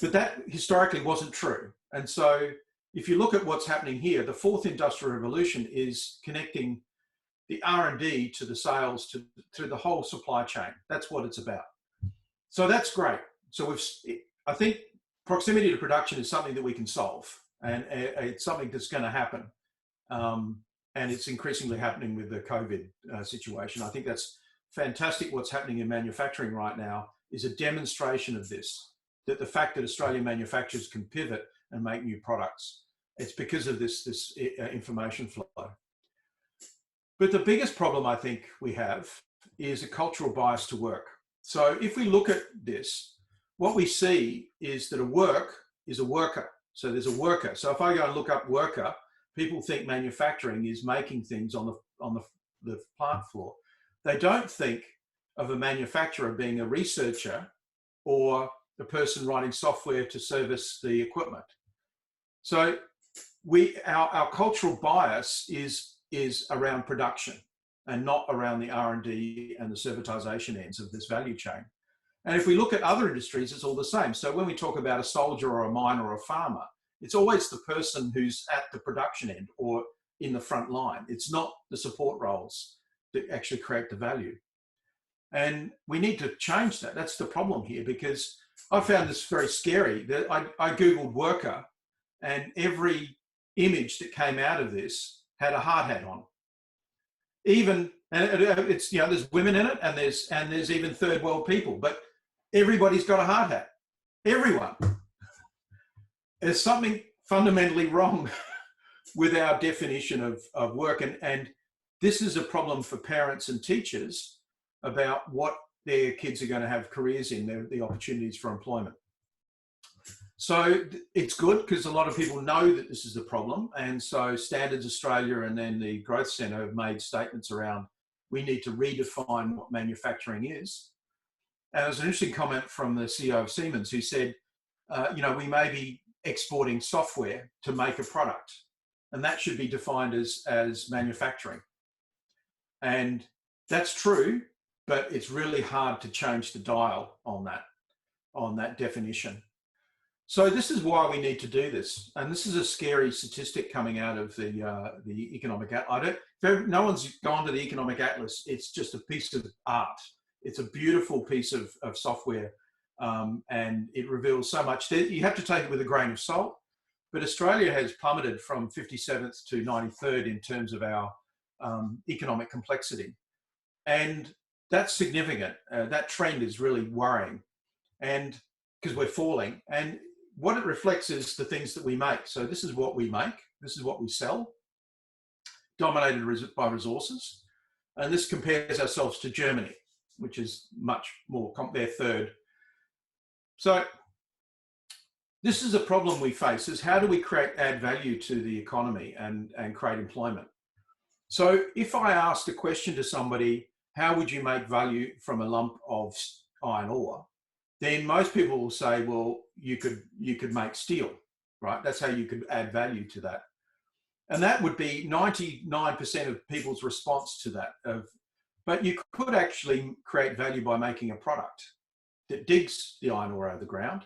but that historically wasn't true. And so if you look at what's happening here, the fourth industrial revolution is connecting the R&D to the sales, to the whole supply chain. That's what it's about. So that's great. So I think proximity to production is something that we can solve, and it's something that's going to happen. And it's increasingly happening with the COVID situation. I think that's fantastic. What's happening in manufacturing right now is a demonstration of this, that the fact that Australian manufacturers can pivot and make new products, it's because of this information flow. But the biggest problem I think we have is a cultural bias to work. So if we look at this, what we see is that a work is a worker. So there's a worker. So if I go and look up worker, people think manufacturing is making things on the plant floor. They don't think of a manufacturer being a researcher or the person writing software to service the equipment. So our cultural bias is around production and not around the R&D and the servitization ends of this value chain. And if we look at other industries, it's all the same. So when we talk about a soldier or a miner or a farmer, it's always the person who's at the production end or in the front line. It's not the support roles that actually create the value. And we need to change that. That's the problem here, because I found this very scary. That I Googled worker, and every image that came out of this had a hard hat on. Even, and it's, you know, there's women in it, and there's even third world people, but everybody's got a hard hat. Everyone. There's something fundamentally wrong with our definition of work, and this is a problem for parents and teachers about what their kids are going to have careers in, the opportunities for employment. So it's good because a lot of people know that this is the problem. And so Standards Australia and then the Growth Centre have made statements around we need to redefine what manufacturing is. And there's an interesting comment from the CEO of Siemens who said, you know, we may be exporting software to make a product, and that should be defined as manufacturing. And that's true, but it's really hard to change the dial on that definition. So this is why we need to do this. And this is a scary statistic coming out of the economic atlas. No one's gone to the economic atlas. It's just a piece of art. It's a beautiful piece of software, and it reveals so much. You have to take it with a grain of salt, but Australia has plummeted from 57th to 93rd in terms of our economic complexity. And that's significant. That trend is really worrying, and because we're falling. And what it reflects is the things that we make. So this is what we make. This is what we sell, dominated by resources. And this compares ourselves to Germany, which is much more, they're third. So this is a problem we face, is how do we add value to the economy and create employment? So if I asked a question to somebody, how would you make value from a lump of iron ore? Then most people will say, well, you could make steel, right? That's how you could add value to that. And that would be 99% of people's response to that. But you could actually create value by making a product that digs the iron ore out of the ground.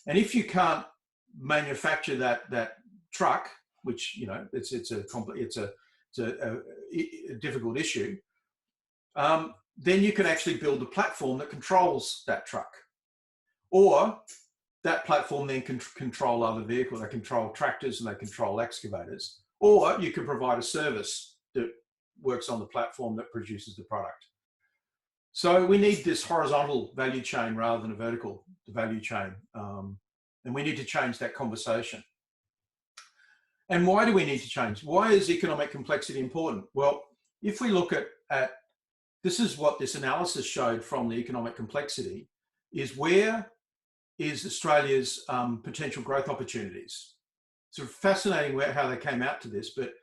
And if you can't manufacture that truck, which, you know, it's a difficult issue, then you can actually build a platform that controls that truck. Or that platform then can control other vehicles. They control tractors and they control excavators. Or you can provide a service that works on the platform that produces the product. So we need this horizontal value chain rather than a vertical value chain. And we need to change that conversation. And why do we need to change? Why is economic complexity important? Well, if we look at this is what this analysis showed from the economic complexity, is where is Australia's potential growth opportunities. Sort of fascinating how they came out to this. But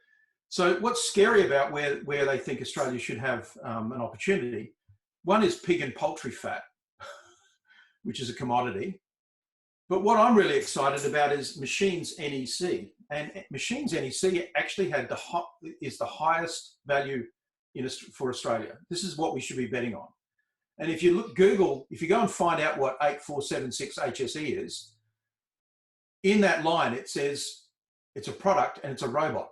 so what's scary about where they think Australia should have an opportunity, one is pig and poultry fat, which is a commodity. But what I'm really excited about is machines NEC. And machines NEC actually is the highest value for Australia. This is what we should be betting on. And if you Google, if you go and find out what 8476 HSE is, in that line it says it's a product and it's a robot.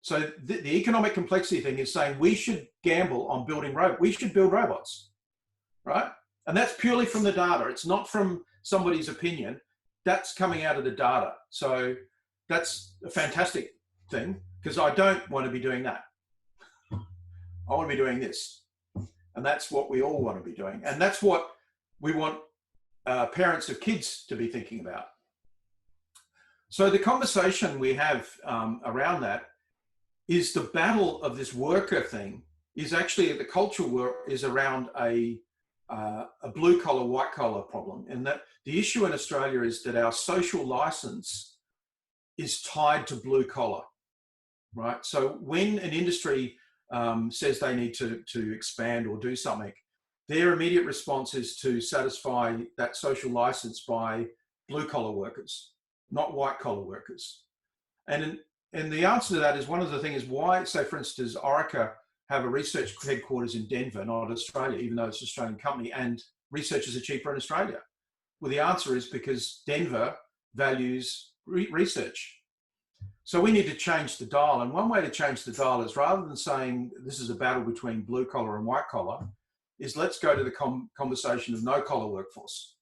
So the economic complexity thing is saying we should gamble on building robots. We should build robots, right? And that's purely from the data. It's not from somebody's opinion. That's coming out of the data. So that's a fantastic thing, because I don't want to be doing that. I want to be doing this. And that's what we all want to be doing. And that's what we want parents of kids to be thinking about. So the conversation we have around that is the battle of this worker thing is actually, the cultural war is around a blue collar, white collar problem. And that the issue in Australia is that our social license is tied to blue collar, right? So when an industry says they need to expand or do something, their immediate response is to satisfy that social license by blue collar workers, not white collar workers. And the answer to that is, one of the things is why, say for instance, Orica have a research headquarters in Denver, not Australia, even though it's an Australian company, and researchers are cheaper in Australia. Well, the answer is because Denver values research. So we need to change the dial. And one way to change the dial is, rather than saying this is a battle between blue collar and white collar, is let's go to the conversation of no collar workforce.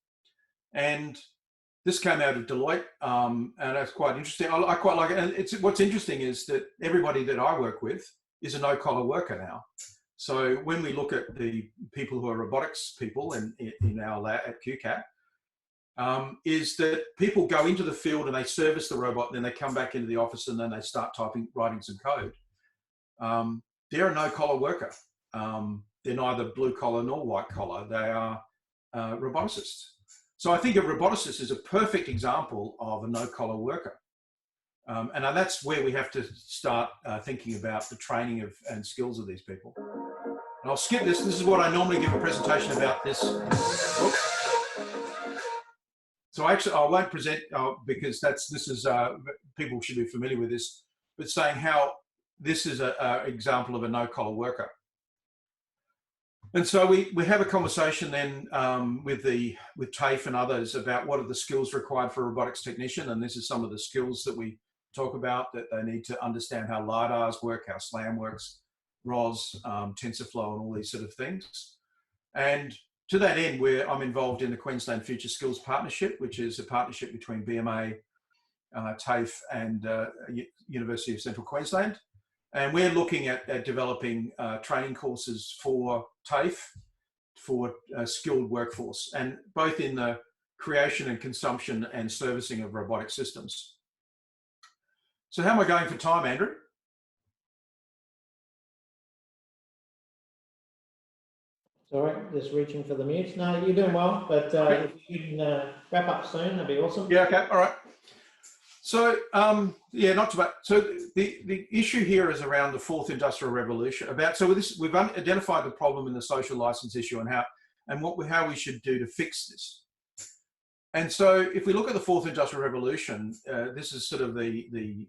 And this came out of Deloitte, and that's quite interesting. I quite like it. And what's interesting is that everybody that I work with is a no collar worker now. So when we look at the people who are robotics people in our lab at QCAT, is that people go into the field and they service the robot, and then they come back into the office and then they start writing some code. They're a no-collar worker. They're neither blue collar nor white collar. They are roboticists. So I think a roboticist is a perfect example of a no-collar worker. And that's where we have to start thinking about the training of and skills of these people. And I'll skip this. This is what I normally give a presentation about this. Oops. So actually, I won't present because this is people should be familiar with this, but saying how this is an example of a no-collar worker. And so we have a conversation then with TAFE and others about what are the skills required for a robotics technician, and this is some of the skills that we talk about, that they need to understand how LiDARs work, how SLAM works, ROS, TensorFlow, and all these sort of things. And to that end, I'm involved in the Queensland Future Skills Partnership, which is a partnership between BMA, TAFE, and University of Central Queensland. And we're looking at developing training courses for TAFE, for a skilled workforce, and both in the creation and consumption and servicing of robotic systems. So how am I going for time, Andrew? Sorry, just reaching for the mute. No, you're doing well, but Okay. if you can wrap up soon, that'd be awesome. Yeah, okay, all right. So, yeah, not too bad. So the issue here is around the fourth industrial revolution. We've identified the problem in the social license issue and how we should do to fix this. And so if we look at the fourth industrial revolution, this is sort of the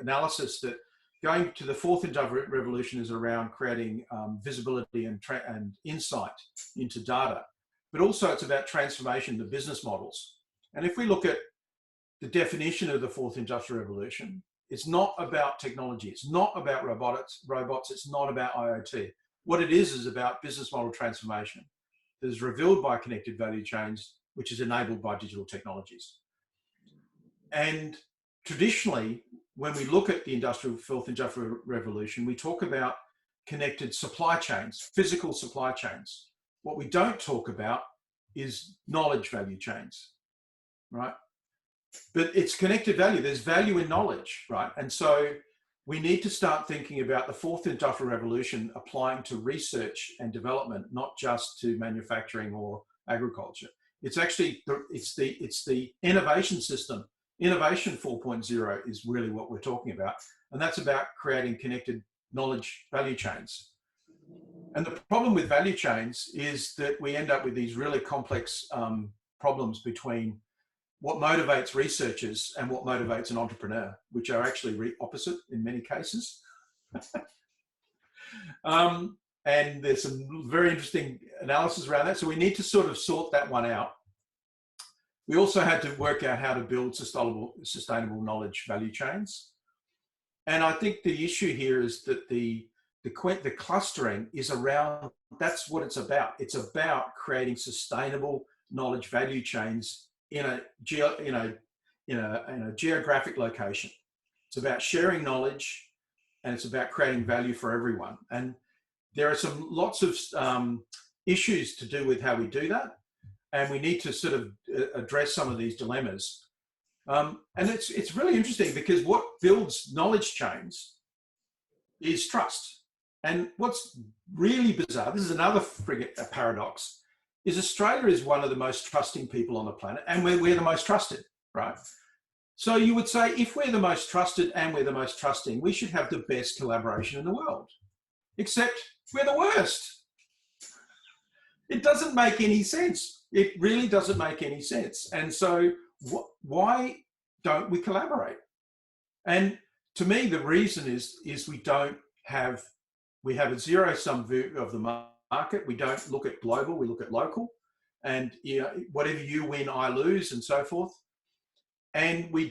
analysis that going to the fourth industrial revolution is around creating visibility and insight into data, but also it's about transformation of business models. And if we look at the definition of the fourth industrial revolution, it's not about technology, it's not about robots, it's not about IoT. What it is about business model transformation that is revealed by connected value chains, which is enabled by digital technologies. And traditionally, when we look at the fourth industrial revolution, we talk about connected supply chains, physical supply chains. What we don't talk about is knowledge value chains, right? But it's connected value. There's value in knowledge, right? And so we need to start thinking about the fourth industrial revolution applying to research and development, not just to manufacturing or agriculture. It's actually it's the innovation system. Innovation 4.0 is really what we're talking about, and that's about creating connected knowledge value chains. And the problem with value chains is that we end up with these really complex problems between what motivates researchers and what motivates an entrepreneur, which are actually opposite in many cases. And there's some very interesting analysis around that. So we need to sort of sort that one out. We also had to work out how to build sustainable knowledge value chains. And I think the issue here is that the clustering is around, that's what it's about. It's about creating sustainable knowledge value chains in a geographic location. It's about sharing knowledge, and it's about creating value for everyone. And there are lots of issues to do with how we do that, and we need to sort of address some of these dilemmas. And it's really interesting because what builds knowledge chains is trust. And what's really bizarre, this is another paradox, is Australia is one of the most trusting people on the planet, and we're the most trusted, right? So you would say, if we're the most trusted and we're the most trusting, we should have the best collaboration in the world. Except we're the worst. It doesn't make any sense. It really doesn't make any sense. And so why don't we collaborate? And to me, the reason is we have a zero-sum view of the market. We don't look at global, we look at local. And whatever you win, I lose, and so forth. And we're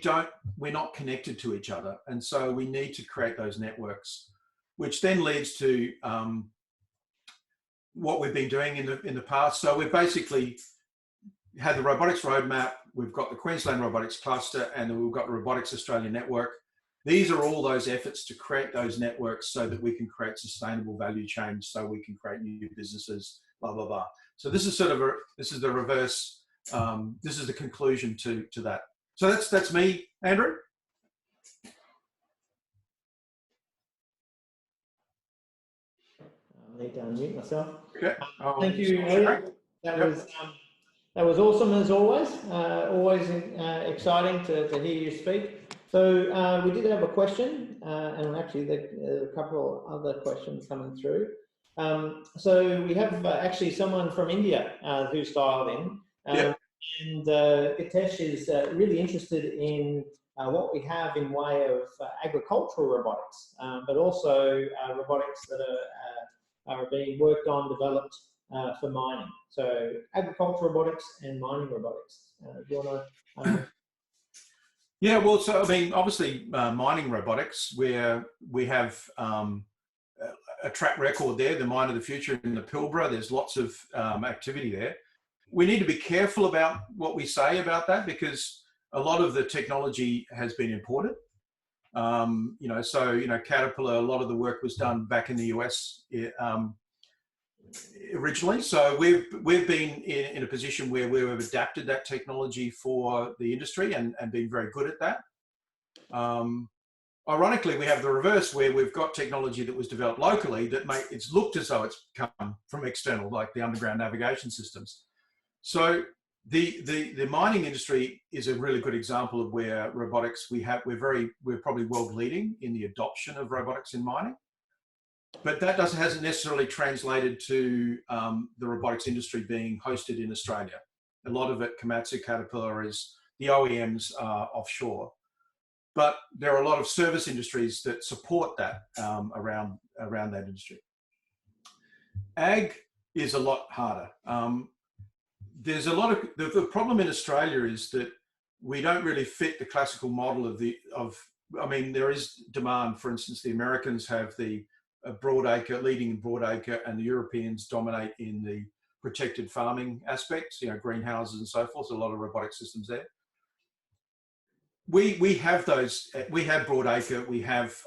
not connected to each other. And so we need to create those networks, which then leads to what we've been doing in the past. So we've basically had the robotics roadmap, we've got the Queensland Robotics cluster, and then we've got the Robotics Australia network. These are all those efforts to create those networks so that we can create sustainable value chains, so we can create new businesses, blah, blah, blah. So this is sort of this is the reverse, this is the conclusion to that. So that's me, Andrew. I need to unmute myself. Okay. Thank you, Elliot. That was That was awesome as always. Always exciting to hear you speak. So we did have a question, and actually there are a couple of other questions coming through. So we have actually someone from India who's dialed in. Yeah. And Hitesh is really interested in what we have in way of agricultural robotics, but also robotics that are being worked on, developed for mining. So agricultural robotics and mining robotics. Do you want to? Yeah, well, so I mean, obviously, mining robotics, where we have a track record there, the mine of the future in the Pilbara. There's lots of activity there. We need to be careful about what we say about that, because a lot of the technology has been imported. You know, so, you know, Caterpillar, a lot of the work was done back in the US originally. So we've been in a position where we've adapted that technology for the industry and been very good at that. Ironically, we have the reverse, where we've got technology that was developed locally that it's looked as though it's come from external, like the underground navigation systems. So the mining industry is a really good example of where robotics, we're probably world leading in the adoption of robotics in mining. But that hasn't necessarily translated to the robotics industry being hosted in Australia. A lot of it, Komatsu, Caterpillar, is the OEMs offshore. But there are a lot of service industries that support that around that industry. Ag is a lot harder. There's a lot of the problem in Australia is that we don't really fit the classical model I mean, there is demand. For instance, the Americans have the broadacre, leading in broadacre, and the Europeans dominate in the protected farming aspects, you know, greenhouses and so forth. So a lot of robotic systems there. We have those. We have broadacre. We have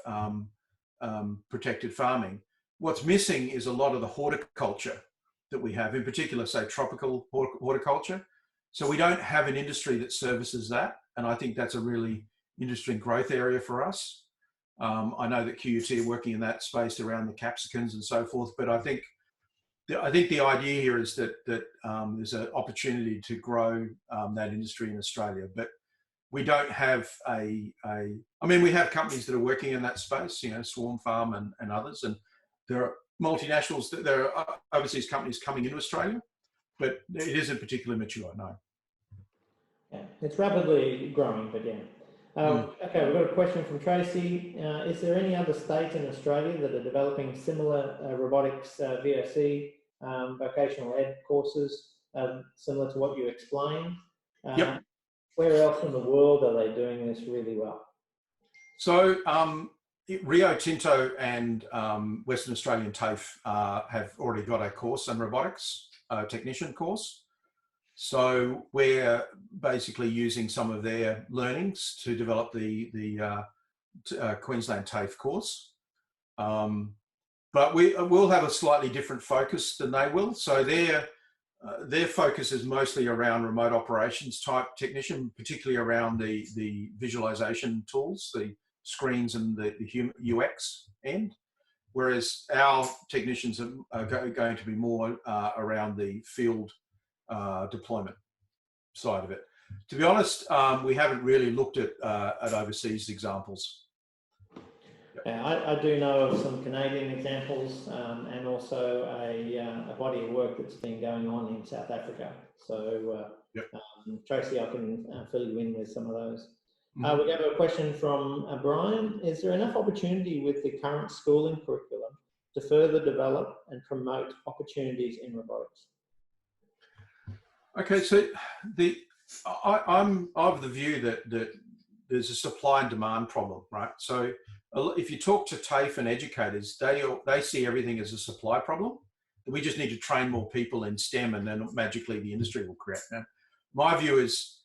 protected farming. What's missing is a lot of the horticulture that we have, in particular, say, tropical horticulture. So we don't have an industry that services that, and I think that's a really interesting growth area for us. I know that QUT are working in that space around the capsicums and so forth, but I think the idea here is that there's an opportunity to grow that industry in Australia, but we don't have I mean, we have companies that are working in that space, you know, Swarm Farm and others, and there are multinationals, there are overseas companies coming into Australia, but it isn't particularly mature, no. Yeah, it's rapidly growing, but yeah. Okay, we've got a question from Tracy. Is there any other state in Australia that are developing similar robotics VOC vocational ed courses similar to what you explained? Yep. Where else in the world are they doing this really well? So Rio Tinto and Western Australian TAFE have already got a course on robotics, technician course. So we're basically using some of their learnings to develop the Queensland TAFE course. But we'll have a slightly different focus than they will. So their focus is mostly around remote operations type technician, particularly around the visualization tools, the screens and the UX end. Whereas our technicians are going to be more around the field deployment side of it. To be honest, we haven't really looked at overseas examples. Yeah, I do know of some Canadian examples and also a body of work that's been going on in South Africa. So Tracy, I can fill you in with some of those. We have a question from Brian. Is there enough opportunity with the current schooling curriculum to further develop and promote opportunities in robotics? Okay, so I'm of the view that there's a supply and demand problem, right? So if you talk to TAFE and educators, they see everything as a supply problem. We just need to train more people in STEM, and then magically the industry will create. Now, my view is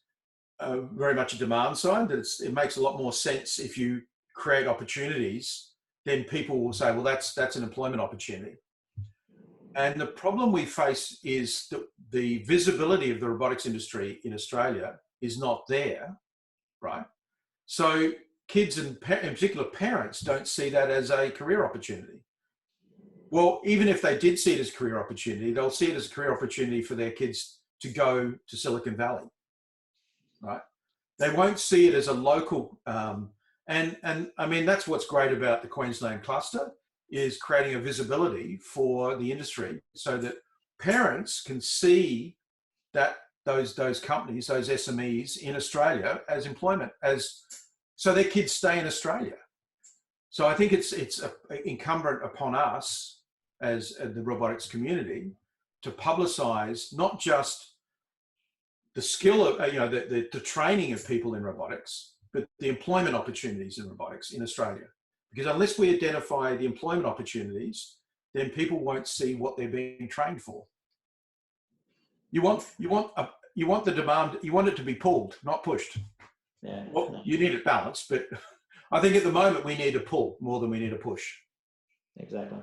very much a demand side, that it makes a lot more sense if you create opportunities, then people will say, well, that's an employment opportunity. And the problem we face is that the visibility of the robotics industry in Australia is not there, right? So kids and in particular parents don't see that as a career opportunity. Well, even if they did see it as a career opportunity, they'll see it as a career opportunity for their kids to go to Silicon Valley, right? They won't see it as a local, and I mean, that's what's great about the Queensland cluster, is creating a visibility for the industry so that parents can see that those companies, those SMEs in Australia as employment, so their kids stay in Australia. So I think it's incumbent upon us as the robotics community to publicise not just the skill of, the training of people in robotics, but the employment opportunities in robotics in Australia. Because unless we identify the employment opportunities, then people won't see what they're being trained for. You want the demand, you want it to be pulled, not pushed. Yeah. Well, you need it balanced, but I think at the moment we need a pull more than we need a push. Exactly.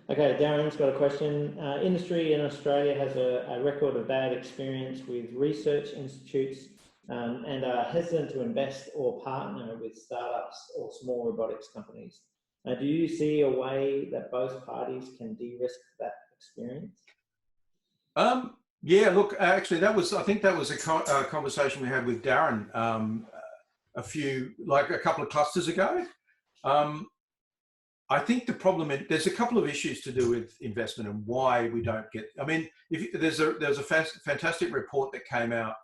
Okay, Darren's got a question. Industry in Australia has a record of bad experience with research institutes and are hesitant to invest or partner with startups or small robotics companies. Do you see a way that both parties can de-risk that experience? Yeah, look, actually, I think that was a conversation we had with Darren a couple of clusters ago. I think the problem there's a couple of issues to do with investment and why we don't get. I mean, there's a fantastic report that came out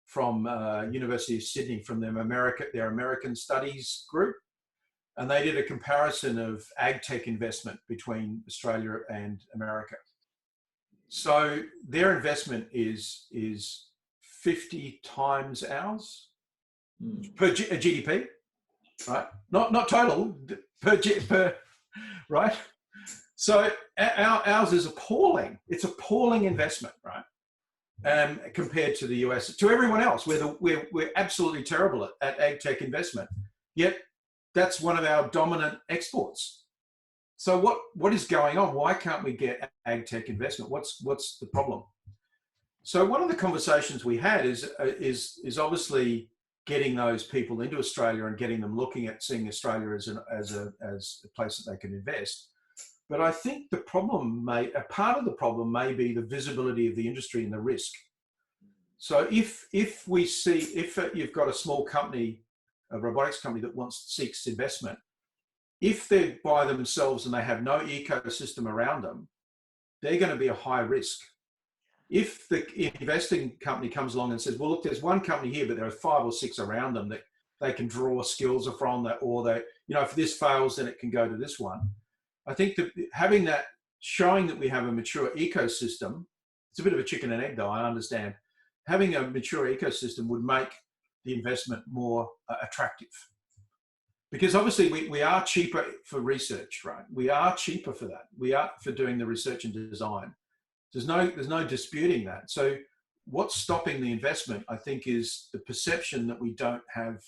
from University of Sydney from their American Studies group, and they did a comparison of ag tech investment between Australia and America. So their investment is 50 times ours per GDP, right? Not total, per right? So ours is appalling. It's appalling investment, right? Compared to the US, to everyone else, we're absolutely terrible at ag tech investment. Yet that's one of our dominant exports. So what is going on? Why can't we get ag tech investment? What's the problem? So one of the conversations we had is obviously getting those people into Australia and getting them looking at seeing Australia as a place that they can invest. But I think a part of the problem may be the visibility of the industry and the risk. So if you've got a small company, a robotics company that seeks investment, if they're by themselves and they have no ecosystem around them, they're going to be a high risk. If the investing company comes along and says, well, look, there's one company here, but there are 5 or 6 around them that they can draw skills from, that, or they, if this fails, then it can go to this one. I think that having that, showing that we have a mature ecosystem, it's a bit of a chicken and egg though, I understand. Having a mature ecosystem would make the investment more attractive. Because obviously we are cheaper for research, right? We are cheaper for that. We are for doing the research and design. There's no disputing that. So what's stopping the investment, I think, is the perception that we don't have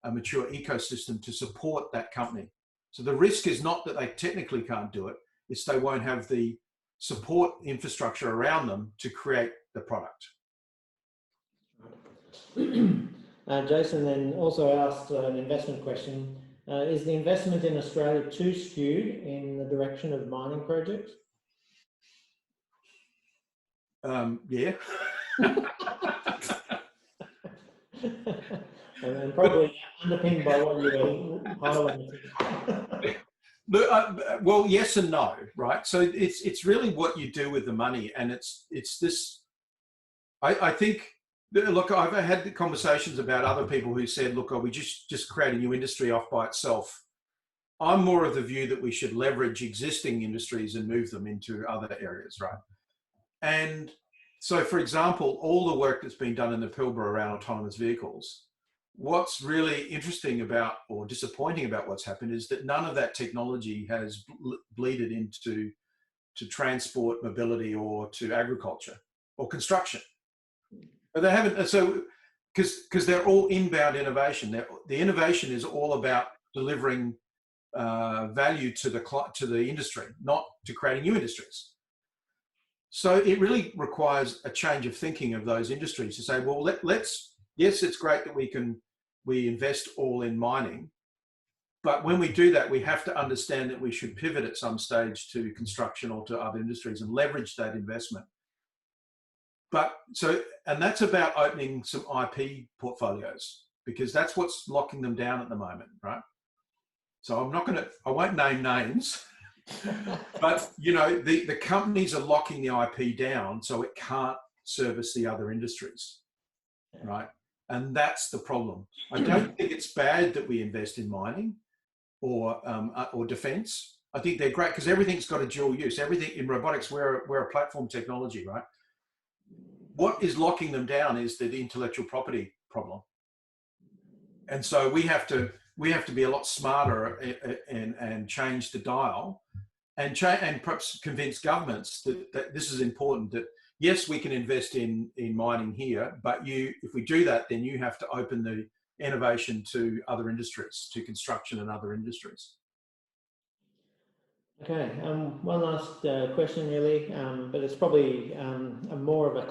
a mature ecosystem to support that company. So the risk is not that they technically can't do it, it's they won't have the support infrastructure around them to create the product. Jason then also asked an investment question. Is the investment in Australia too skewed in the direction of mining projects? Yeah. And probably underpinned by what you were highlighting. Well, yes and no, right? So it's really what you do with the money, and it's this. I think. Look, I've had the conversations about other people who said, look, we just create a new industry off by itself. I'm more of the view that we should leverage existing industries and move them into other areas, right? And so, for example, all the work that's been done in the Pilbara around autonomous vehicles, what's really interesting about or disappointing about what's happened is that none of that technology has bleeded into transport, mobility, or to agriculture or construction. But they haven't, so because they're all inbound innovation. The innovation is all about delivering value to the industry, not to creating new industries. So it really requires a change of thinking of those industries to say, well, yes, it's great that we invest all in mining, but when we do that, we have to understand that we should pivot at some stage to construction or to other industries and leverage that investment. and that's about opening some IP portfolios, because that's what's locking them down at the moment, right? So I won't name names, but you know, the companies are locking the IP down so it can't service the other industries, right? And that's the problem. I don't think it's bad that we invest in mining or defense. I think they're great because everything's got a dual use. Everything in robotics, we're a platform technology, right? What is locking them down is the intellectual property problem. And so we have to be a lot smarter and change the dial and perhaps convince governments that this is important, that yes, we can invest in mining here, but if we do that, then you have to open the innovation to other industries, to construction and other industries. Okay, one last question really, but it's probably more of a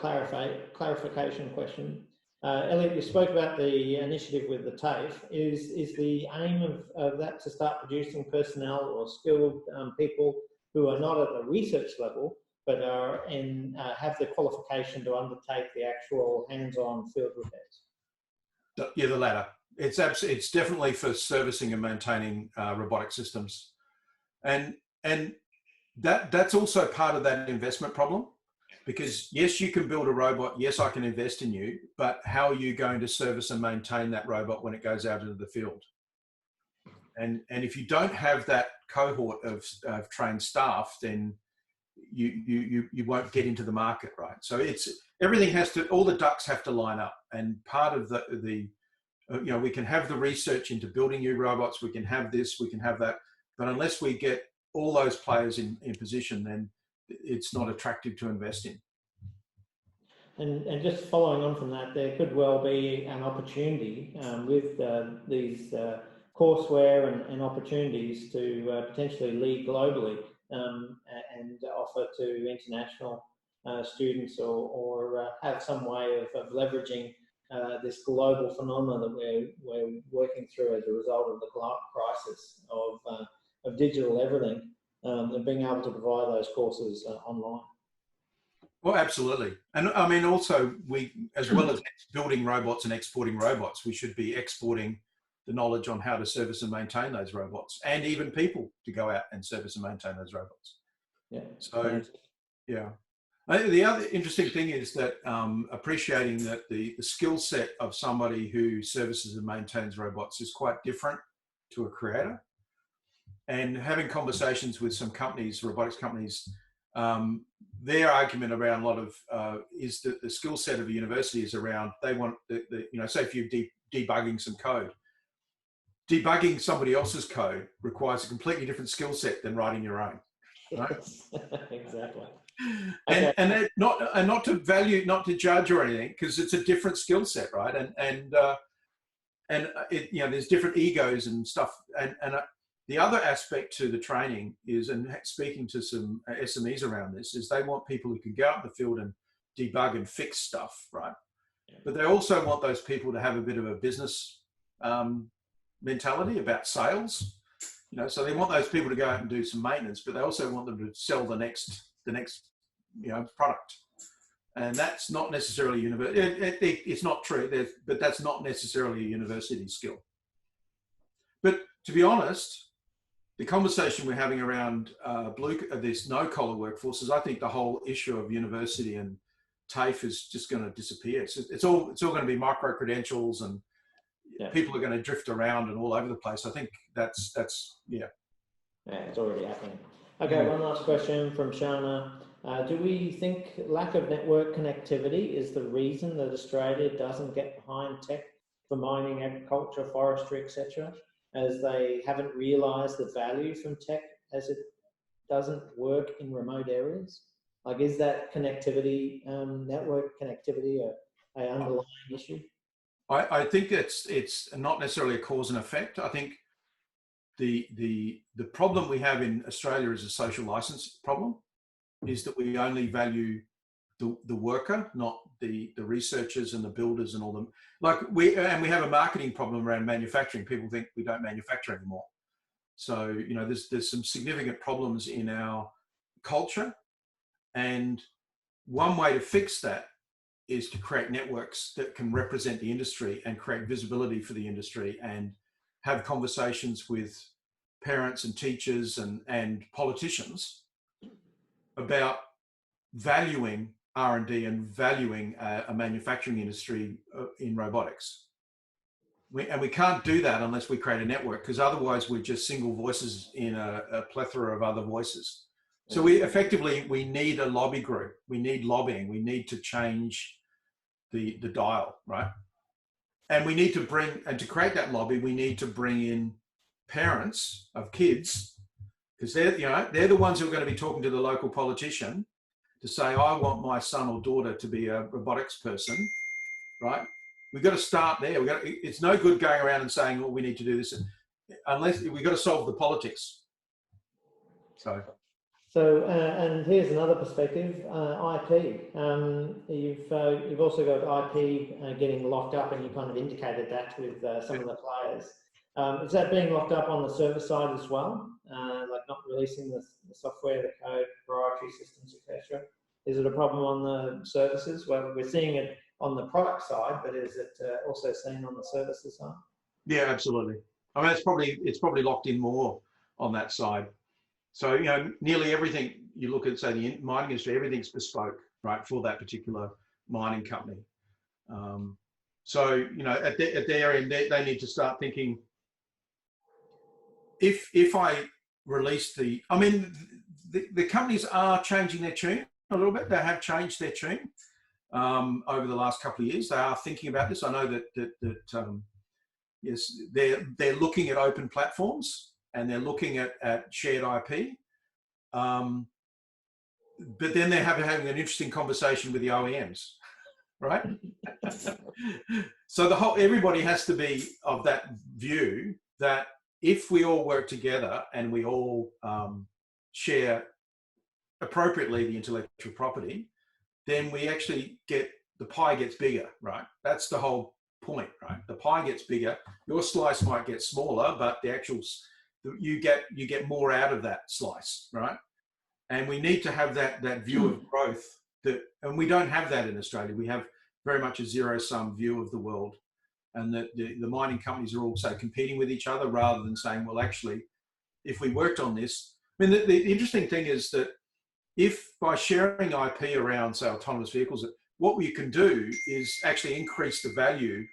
clarification question. Elliot, you spoke about the initiative with the TAFE. Is the aim of that to start producing personnel or skilled people who are not at the research level, but are have the qualification to undertake the actual hands-on field repairs? Yeah, the latter. It's definitely for servicing and maintaining robotic systems, and that's also part of that investment problem, because yes, you can build a robot, yes, I can invest in you, but how are you going to service and maintain that robot when it goes out into the field? And if you don't have that cohort of trained staff, then you won't get into the market, right? So all the ducks have to line up, and part of the you know, we can have the research into building new robots, we can have this, we can have that, but unless we get all those players in position, then it's not attractive to invest in. And just following on from that, there could well be an opportunity with these courseware and opportunities to potentially lead globally and offer to international students or have some way of leveraging this global phenomenon that we're working through as a result of the crisis of digital everything, and being able to provide those courses online. Well, absolutely. And I mean, also, as well as building robots and exporting robots, we should be exporting the knowledge on how to service and maintain those robots, and even people to go out and service and maintain those robots. Yeah. So, yeah. The other interesting thing is that appreciating that the skill set of somebody who services and maintains robots is quite different to a creator. And having conversations with some companies, robotics companies, their argument around a lot of is that the skill set of a university is around, they want you know, say if you're debugging some code, debugging somebody else's code requires a completely different skill set than writing your own. Right? Yes, exactly. And not to value, not to judge or anything, because it's a different skill set, right? And you know, there's different egos and stuff. And the other aspect to the training is, and speaking to some SMEs around this, is they want people who can go out in the field and debug and fix stuff, right? But they also want those people to have a bit of a business mentality about sales. You know, so they want those people to go out and do some maintenance, but they also want them to sell the next you know, product. And that's not necessarily it's not true, but that's not necessarily a university skill. But to be honest, the conversation we're having around this no-collar workforce is, I think the whole issue of university and TAFE is just going to disappear. It's all going to be micro-credentials, and people are going to drift around and all over the place. I think that's yeah. Yeah, it's already happening. Okay, one last question from Shana. Do we think lack of network connectivity is the reason that Australia doesn't get behind tech for mining, agriculture, forestry, etc., as they haven't realised the value from tech, as it doesn't work in remote areas? Like, is that connectivity, network connectivity, an underlying issue? I think it's not necessarily a cause and effect. I think the problem we have in Australia is a social license problem, is that we only value the worker, not the researchers and the builders and all them. Like we have a marketing problem around manufacturing. People think we don't manufacture anymore. So, you know, there's some significant problems in our culture, and one way to fix that is to create networks that can represent the industry and create visibility for the industry and have conversations with parents and teachers and politicians about valuing R&D and valuing a manufacturing industry in robotics. We can't do that unless we create a network, because otherwise we're just single voices in a plethora of other voices. So we need a lobby group. We need lobbying. We need to change the dial, right? And we need to to create that lobby, we need to bring in parents of kids, because they're the ones who are going to be talking to the local politician to say, I want my son or daughter to be a robotics person, right? We've got to start there. It's no good going around and saying, well, we need to do this, unless we've got to solve the politics. So, and here's another perspective, IP. You've also got IP getting locked up, and you kind of indicated that with some of the players. Is that being locked up on the server side as well? Like not releasing the software, the code, proprietary systems, etc. Is it a problem on the services? Well, we're seeing it on the product side, but is it also seen on the services side? Yeah, absolutely. I mean, it's probably locked in more on that side. So, nearly everything you look at, say, the mining industry, everything's bespoke, right, for that particular mining company. So, at their end, they need to start thinking, if I release the companies are changing their tune a little bit. They have changed their tune over the last couple of years. They are thinking about this. I know that yes, they're looking at open platforms, and they're looking at shared IP. But then they're having an interesting conversation with the OEMs, right? So everybody has to be of that view that if we all work together and we all share appropriately the intellectual property, then we actually the pie gets bigger, right? That's the whole point, right? The pie gets bigger. Your slice might get smaller, but you get more out of that slice, right? And we need to have that view of growth and we don't have that in Australia. We have very much a zero-sum view of the world, and the mining companies are also competing with each other rather than saying, well, actually, if we worked on this. I mean, the interesting thing is that if by sharing IP around, say, autonomous vehicles, what we can do is actually increase the value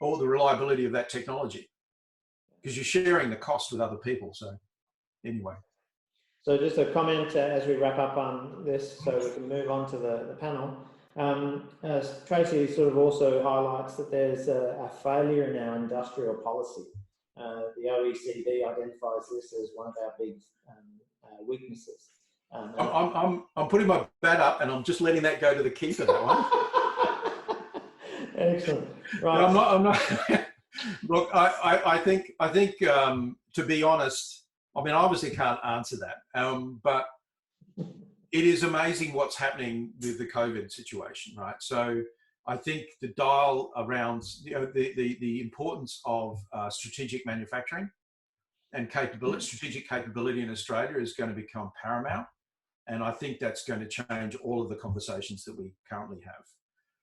or the reliability of that technology, because you're sharing the cost with other people. So anyway. So just a comment as we wrap up on this, so we can move on to the panel. As Tracy sort of also highlights that there's a failure in our industrial policy. The OECD identifies this as one of our big weaknesses. I'm putting my bat up, and I'm just letting that go to the keeper, that one. Excellent. Right. I'm not. Look, I think to be honest, I mean, I obviously can't answer that, but it is amazing what's happening with the COVID situation, right? So I think the dial around the importance of strategic manufacturing and strategic capability in Australia is going to become paramount, and I think that's going to change all of the conversations that we currently have.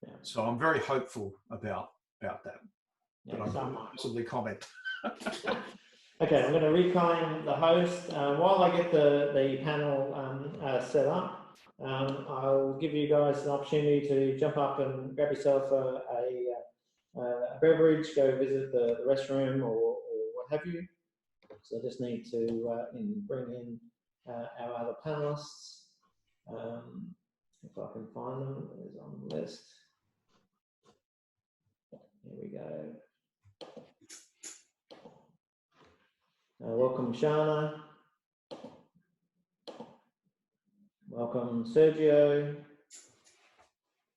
Yeah. So I'm very hopeful about that. Yeah, but I can't possibly comment. Okay, I'm going to reclaim the host. While I get the panel set up, I'll give you guys an opportunity to jump up and grab yourself a beverage, go visit the restroom or what have you. So I just need to bring in our other panelists. If I can find them, it's on the list. Here we go. Welcome, Shana. Welcome, Sergio.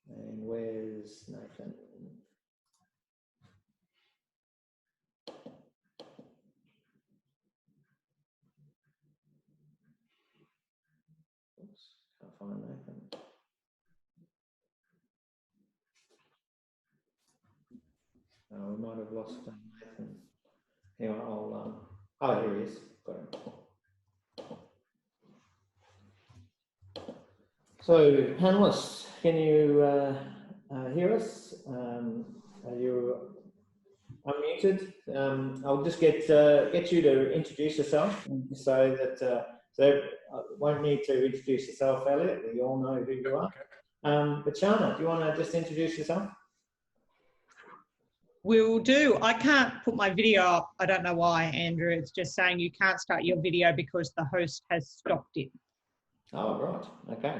And where's Nathan? Oops, can't find Nathan. Oh, we might have lost Nathan. Hang on, oh, here he is. Got him. So, panelists, can you hear us? Are you unmuted? I'll just get you to introduce yourself, so that won't need to introduce yourself, Elliot. We all know who you are. But Shana, do you want to just introduce yourself? Will do. I can't put my video up. I don't know why, Andrew. It's just saying you can't start your video because the host has stopped it. Oh, right. Okay.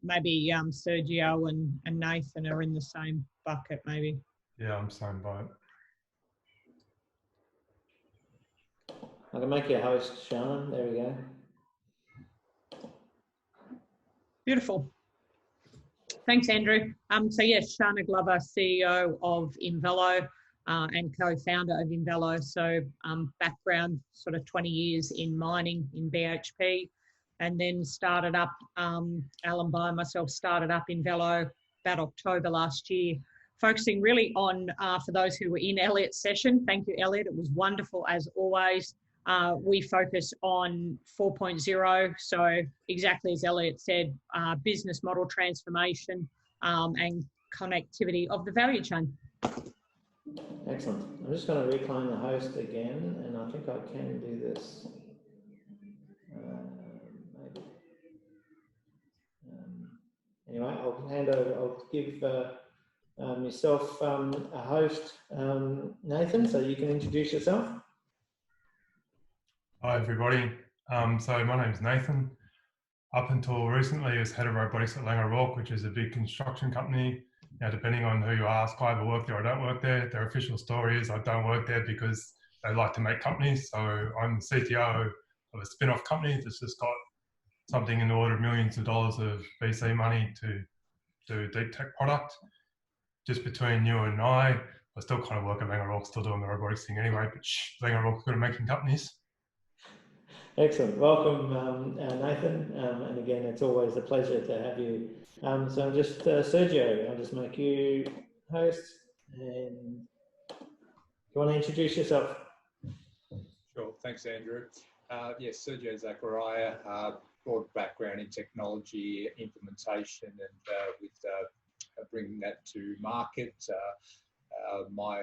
Maybe Sergio and Nathan are in the same bucket, maybe. Yeah, I'm same boat. I can make you a host, Shannon. There we go. Beautiful. Thanks, Andrew. So yes, Shana Glover, CEO of Invelo and co-founder of Invelo. So background, sort of 20 years in mining in BHP, and then started up, Alan Bowe and myself started up Invelo about October last year, focusing really on, for those who were in Elliot's session, thank you, Elliot. It was wonderful as always. We focus on 4.0, so exactly as Elliot said, business model transformation and connectivity of the value chain. Excellent. I'm just going to reclaim the host again, and I think I can do this. Maybe. Anyway, I'll give yourself a host, Nathan, so you can introduce yourself. Hi everybody. So my name's Nathan. Up until recently, I was head of robotics at Langer Rock, which is a big construction company. Now, depending on who you ask, I either work there or don't work there. Their official story is I don't work there because they like to make companies. So I'm the CTO of a spin-off company that's just got something in the order of millions of dollars of VC money to do deep tech product. Just between you and I still kind of work at Langer Rock, still doing the robotics thing anyway, but Langer Rock's good at making companies. Excellent. Welcome, Nathan. And again, it's always a pleasure to have you. So I'm just, Sergio, I'll just make you host. And do you want to introduce yourself? Sure. Thanks, Andrew. Yes, Sergio Zachariah, broad background in technology implementation and with bringing that to market. My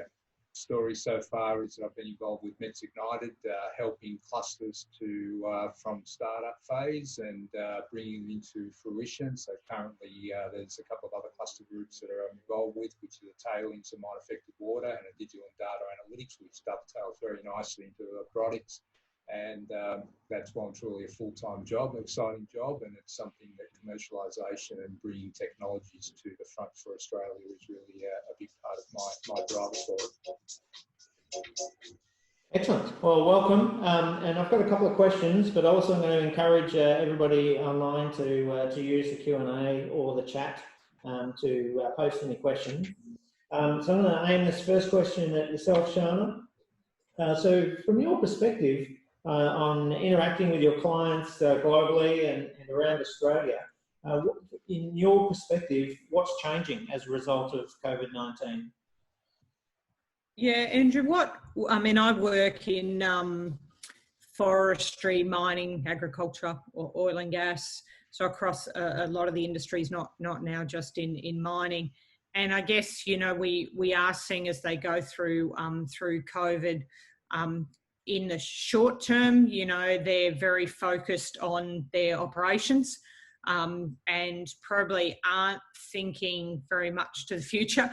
story so far is that I've been involved with Mets Ignited, helping clusters to from startup phase and bringing them into fruition. So currently there's a couple of other cluster groups that I'm involved with, which are the tailings and mine affected water and a digital and data analytics, which dovetails very nicely into robotics. And that's one truly a full-time job, an exciting job, and it's something that commercialisation and bringing technologies to the front for Australia is really a big part of my driver story. Excellent. Well, welcome. And I've got a couple of questions, but also I'm going to encourage everybody online to use the Q&A or the chat to post any questions. So I'm going to aim this first question at yourself, Shana. So from your perspective, on interacting with your clients globally and around Australia, in your perspective, what's changing as a result of COVID-19? Yeah, Andrew, I work in forestry, mining, agriculture, or oil and gas, so across a lot of the industries, not now just in mining. And I guess, we are seeing as they go through COVID, in the short term, they're very focused on their operations and probably aren't thinking very much to the future,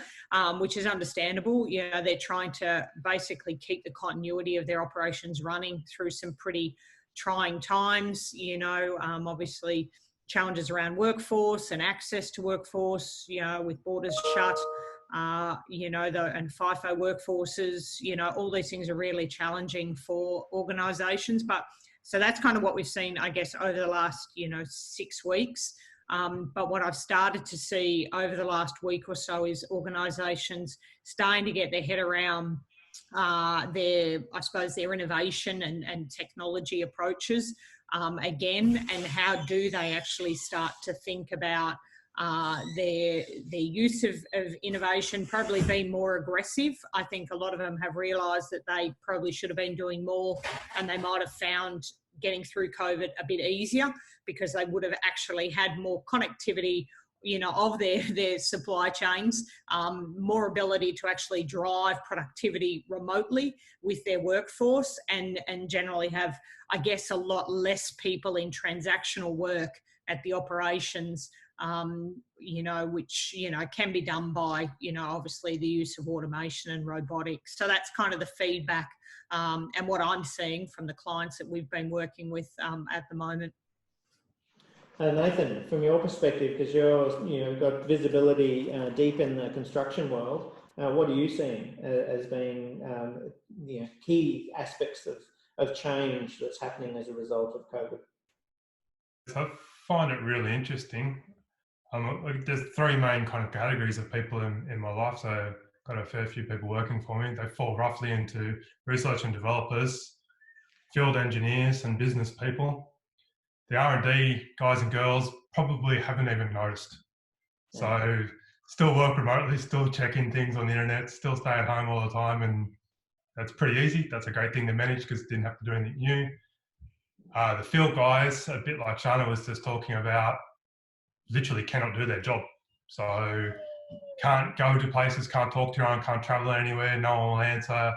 which is understandable. They're trying to basically keep the continuity of their operations running through some pretty trying times, obviously challenges around workforce and access to workforce, with borders shut. And FIFO workforces, all these things are really challenging for organisations. But so that's kind of what we've seen, I guess, over the last, 6 weeks. But what I've started to see over the last week or so is organisations starting to get their head around their innovation and technology approaches again, and how do they actually start to think about their use of innovation, probably being more aggressive. I think a lot of them have realised that they probably should have been doing more, and they might have found getting through COVID a bit easier because they would have actually had more connectivity, you know, of their supply chains, more ability to actually drive productivity remotely with their workforce, and generally have, I guess, a lot less people in transactional work at the operations, you know, which, you know, can be done by, you know, obviously the use of automation and robotics. So that's kind of the feedback and what I'm seeing from the clients that we've been working with at the moment. Nathan, from your perspective, because you've got visibility deep in the construction world, what are you seeing as being key aspects of change that's happening as a result of COVID? I find it really interesting. There's three main kind of categories of people in my life. So I've got a fair few people working for me. They fall roughly into research and developers, field engineers, and business people. The R&D guys and girls probably haven't even noticed. So still work remotely, still checking things on the internet, still stay at home all the time, and that's pretty easy. That's a great thing to manage because it didn't have to do anything new. The field guys, a bit like Shana was just talking about, literally cannot do their job. So can't go to places, can't talk to anyone, can't travel anywhere, no one will answer.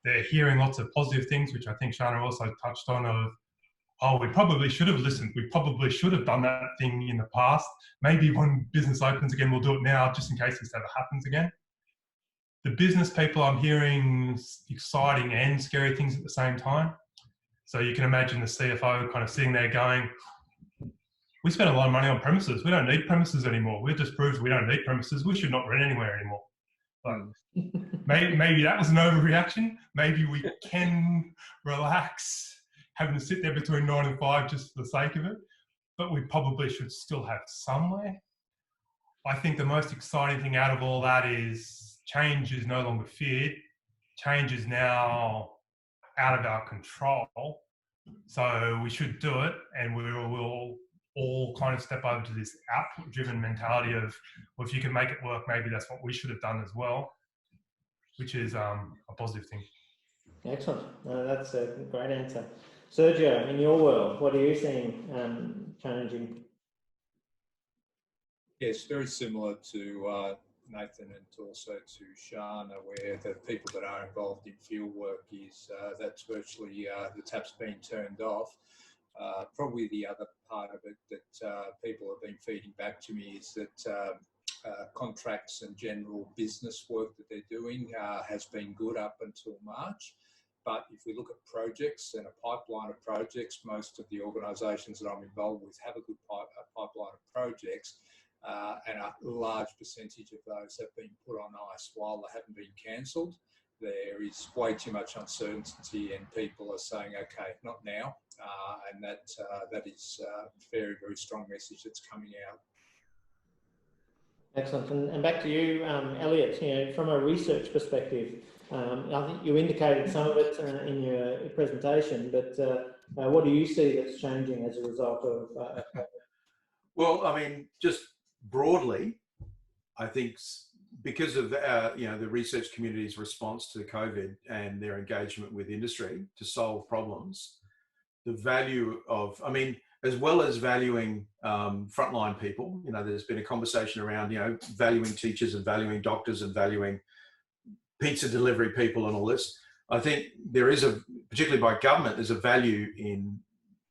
They're hearing lots of positive things, which I think Shana also touched on, of, oh, we probably should have listened. We probably should have done that thing in the past. Maybe when business opens again, we'll do it now, just in case this ever happens again. The business people, I'm hearing exciting and scary things at the same time. So you can imagine the CFO kind of sitting there going, we spend a lot of money on premises. We don't need premises anymore. We've just proved we don't need premises. We should not rent anywhere anymore. But maybe that was an overreaction. Maybe we can relax having to sit there between 9 and 5 just for the sake of it. But we probably should still have somewhere. I think the most exciting thing out of all that is change is no longer feared. Change is now out of our control. So we should do it, and we will all kind of step over to this output-driven mentality of, well, if you can make it work, maybe that's what we should have done as well, which is a positive thing. Excellent. That's a great answer. Sergio, in your world, what are you seeing changing? Yes, very similar to Nathan and also to Shana, where the people that are involved in field work is that's virtually the tap's been turned off. Probably the other part of it that people have been feeding back to me is that contracts and general business work that they're doing has been good up until March. But if we look at projects and a pipeline of projects, most of the organisations that I'm involved with have a good pipeline of projects, and a large percentage of those have been put on ice while they haven't been cancelled. There is way too much uncertainty, and people are saying, okay, not now. And that is a very, very strong message that's coming out. Excellent. And back to you, Elliot, from a research perspective, I think you indicated some of it in your presentation, but what do you see that's changing as a result of Well, I mean, just broadly, I think because of the research community's response to COVID and their engagement with industry to solve problems, the value of, I mean, as well as valuing frontline people, there's been a conversation around, valuing teachers and valuing doctors and valuing pizza delivery people and all this. I think there is particularly by government, there's a value in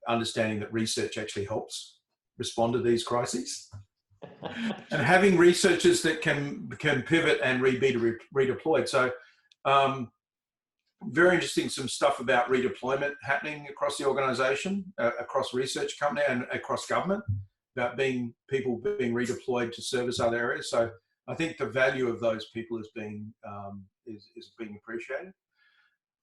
understanding that research actually helps respond to these crises. And having researchers that can pivot and be redeployed. So very interesting, some stuff about redeployment happening across the organisation, across research company and across government, about people being redeployed to service other areas. So I think the value of those people is being appreciated.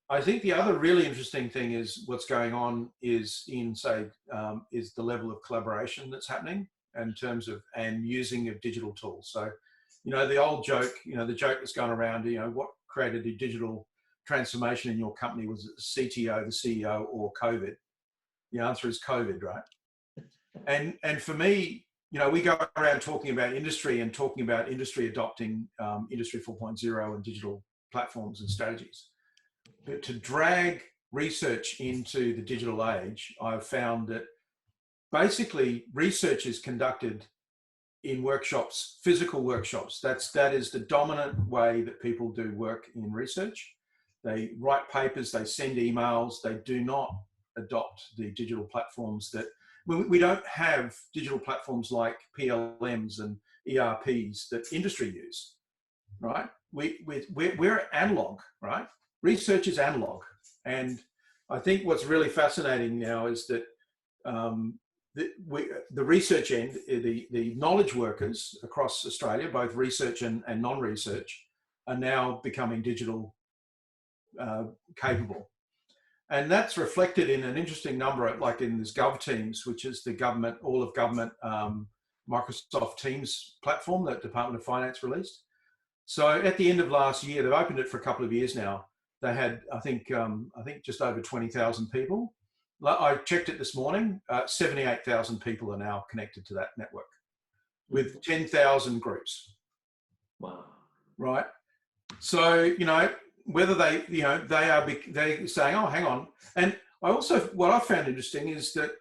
I think the other really interesting thing is what's going on is is the level of collaboration that's happening in terms of and using of digital tools. So, the old joke, the joke that's going around, what created a digital transformation in your company? Was it the CTO, the CEO, or COVID? The answer is COVID, right? And for me, we go around talking about industry and talking about industry adopting Industry 4.0 and digital platforms and strategies. But to drag research into the digital age, I've found that basically research is conducted in workshops, physical workshops. That is the dominant way that people do work in research. They write papers, they send emails, they do not adopt the digital platforms that, we don't have digital platforms like PLMs and ERPs that industry use, right? We're analog, right? Research is analog. And I think what's really fascinating now is that the research end, the knowledge workers across Australia, both research and non-research, are now becoming digital capable. And that's reflected in an interesting number, like in this GovTeams, which is the government, all of government Microsoft Teams platform that Department of Finance released. So at the end of last year, they've opened it for a couple of years now. They had, I think just over 20,000 people. I checked it this morning, 78,000 people are now connected to that network with 10,000 groups. Wow. Right. So, you know, whether they, you know, they're saying, oh, hang on. And I also, what I found interesting is that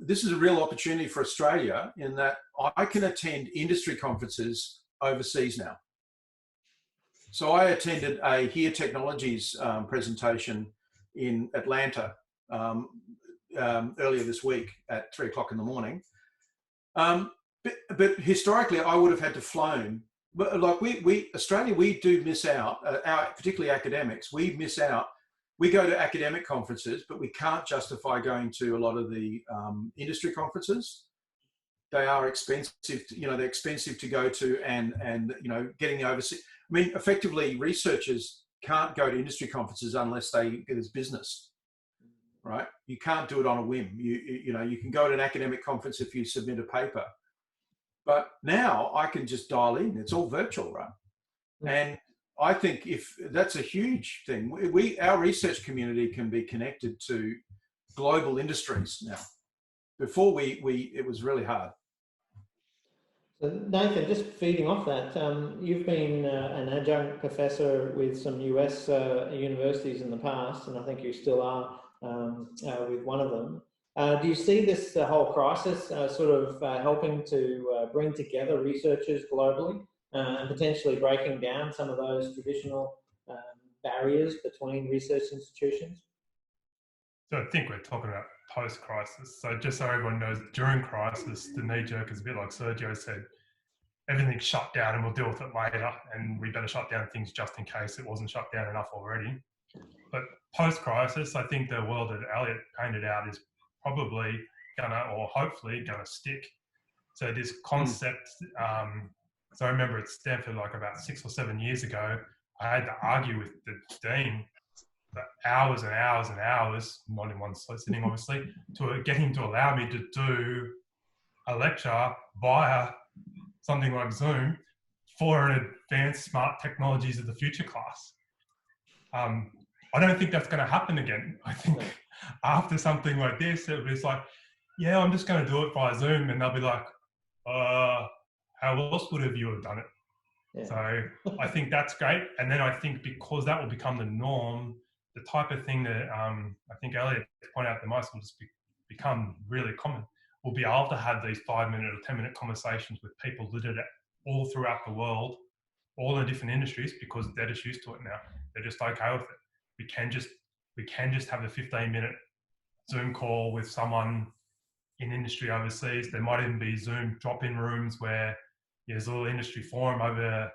this is a real opportunity for Australia in that I can attend industry conferences overseas now. So I attended a Here Technologies presentation in Atlanta earlier this week at 3 o'clock in the morning. But historically, I would have had to flown. But like Australia, we do miss out, particularly academics, we miss out. We go to academic conferences, but we can't justify going to a lot of the industry conferences. They are expensive, you know, they're expensive to go to and you know, getting the overseas. I mean, effectively, researchers can't go to industry conferences unless there's business, right? You can't do it on a whim. You know, you can go to an academic conference if you submit a paper. But now I can just dial in. It's all virtual, right? And I think if that's a huge thing, our research community can be connected to global industries now. Before it was really hard. So Nathan, just feeding off that, you've been an adjunct professor with some US universities in the past, and I think you still are with one of them. Do you see this whole crisis sort of helping to bring together researchers globally and potentially breaking down some of those traditional barriers between research institutions? So I think we're talking about post-crisis. So just so everyone knows, during crisis, the knee-jerk is a bit like Sergio said, everything's shut down and we'll deal with it later, and we better shut down things just in case it wasn't shut down enough already. But post-crisis, I think the world that Elliot painted out is probably gonna, or hopefully gonna stick. So this concept, so I remember at Stanford, like about 6 or 7 years ago, I had to argue with the dean for hours and hours and hours, not in one sitting obviously, to get him to allow me to do a lecture via something like Zoom for an advanced smart technologies of the future class. I don't think that's going to happen again. I think after something like this, it was like, yeah, I'm just going to do it via Zoom, and they'll be like, how else would have you done it? Yeah. So I think that's great. And then I think because that will become the norm, the type of thing that I think Elliot pointed out the most will just become really common. We'll be able to have these 5-minute or 10-minute conversations with people littered all throughout the world, all in different industries, because they're just used to it now. They're just okay with it. We can just have a 15-minute Zoom call with someone in industry overseas. There might even be Zoom drop-in rooms where there's a little industry forum over,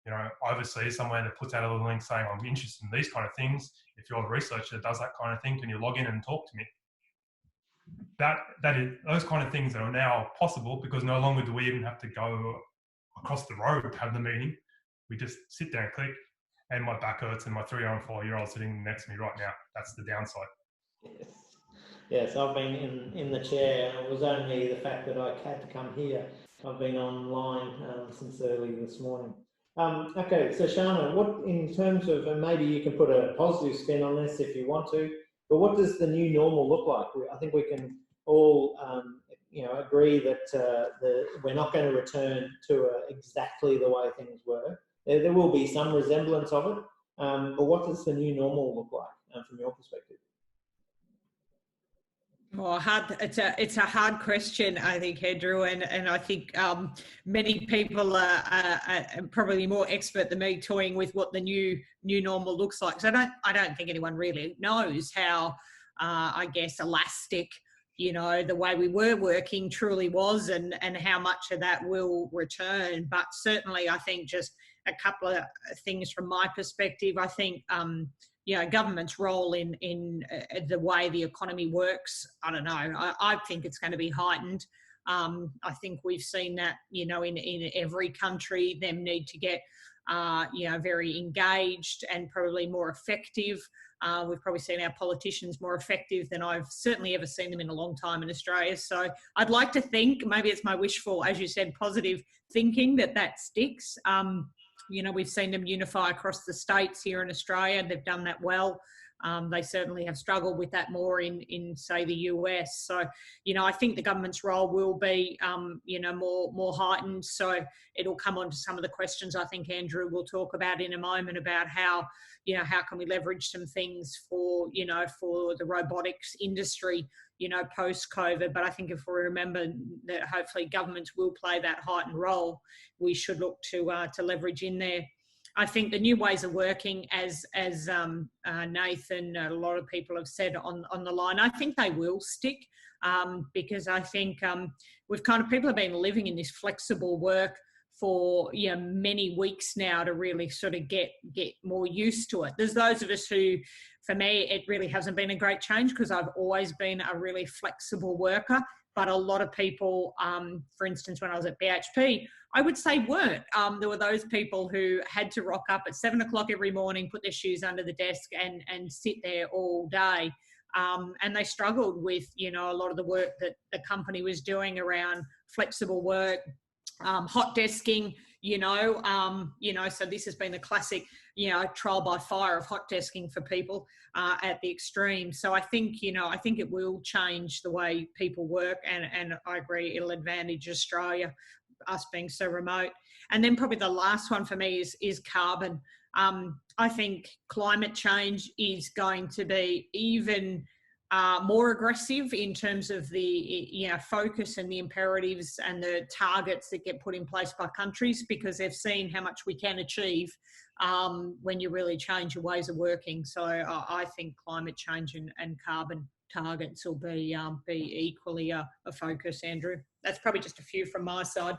you know, overseas somewhere that puts out a little link saying, I'm interested in these kind of things. If you're a researcher that does that kind of thing, can you log in and talk to me? That is those kind of things that are now possible, because no longer do we even have to go across the road to have the meeting. We just sit there and click, and my back hurts and my 3-year-old and 4-year-old sitting next to me right now. That's the downside. Yes. Yes, I've been in the chair, and it was only the fact that I had to come here. I've been online since early this morning. Okay, so Shana, what in terms of, and maybe you can put a positive spin on this if you want to, but what does the new normal look like? I think we can all, you know, agree that we're not going to return to exactly the way things were. There will be some resemblance of it, but what does the new normal look like from your perspective? Well, it's a hard question, I think, Andrew, and I think many people are probably more expert than me toying with what the new normal looks like. So I don't think anyone really knows how, I guess, elastic, you know, the way we were working truly was, and how much of that will return. But certainly, I think just a couple of things from my perspective. I think you know, government's role in the way the economy works, I don't know. I think it's going to be heightened. I think we've seen that, you know, in every country, them need to get, you know, very engaged and probably more effective. We've probably seen our politicians more effective than I've certainly ever seen them in a long time in Australia. So I'd like to think, maybe it's my wishful, as you said, positive thinking that sticks. You know, we've seen them unify across the states here in Australia. They've done that well. They certainly have struggled with that more in say, the US. So, you know, I think the government's role will be, you know, more heightened. So it'll come on to some of the questions I think Andrew will talk about in a moment about how, you know, how can we leverage some things for, you know, for the robotics industry, you know, post-COVID. But I think if we remember that hopefully governments will play that heightened role, we should look to leverage in there. I think the new ways of working, as Nathan, a lot of people have said on the line, I think they will stick, because I think people have been living in this flexible work for, you know, many weeks now to really sort of get more used to it. There's those of us who, for me, it really hasn't been a great change because I've always been a really flexible worker. But a lot of people, for instance, when I was at BHP, I would say weren't. There were those people who had to rock up at 7 o'clock every morning, put their shoes under the desk and sit there all day. And they struggled with, you know, a lot of the work that the company was doing around flexible work, hot desking, so this has been the classic, you know, trial by fire of hot desking for people at the extreme. So I think, you know, I think it will change the way people work, and I agree it'll advantage Australia, us being so remote. And then probably the last one for me is carbon. I think climate change is going to be even more aggressive in terms of the, you know, focus and the imperatives and the targets that get put in place by countries, because they've seen how much we can achieve when you really change your ways of working. So I think climate change and carbon targets will be equally a focus, Andrew. That's probably just a few from my side.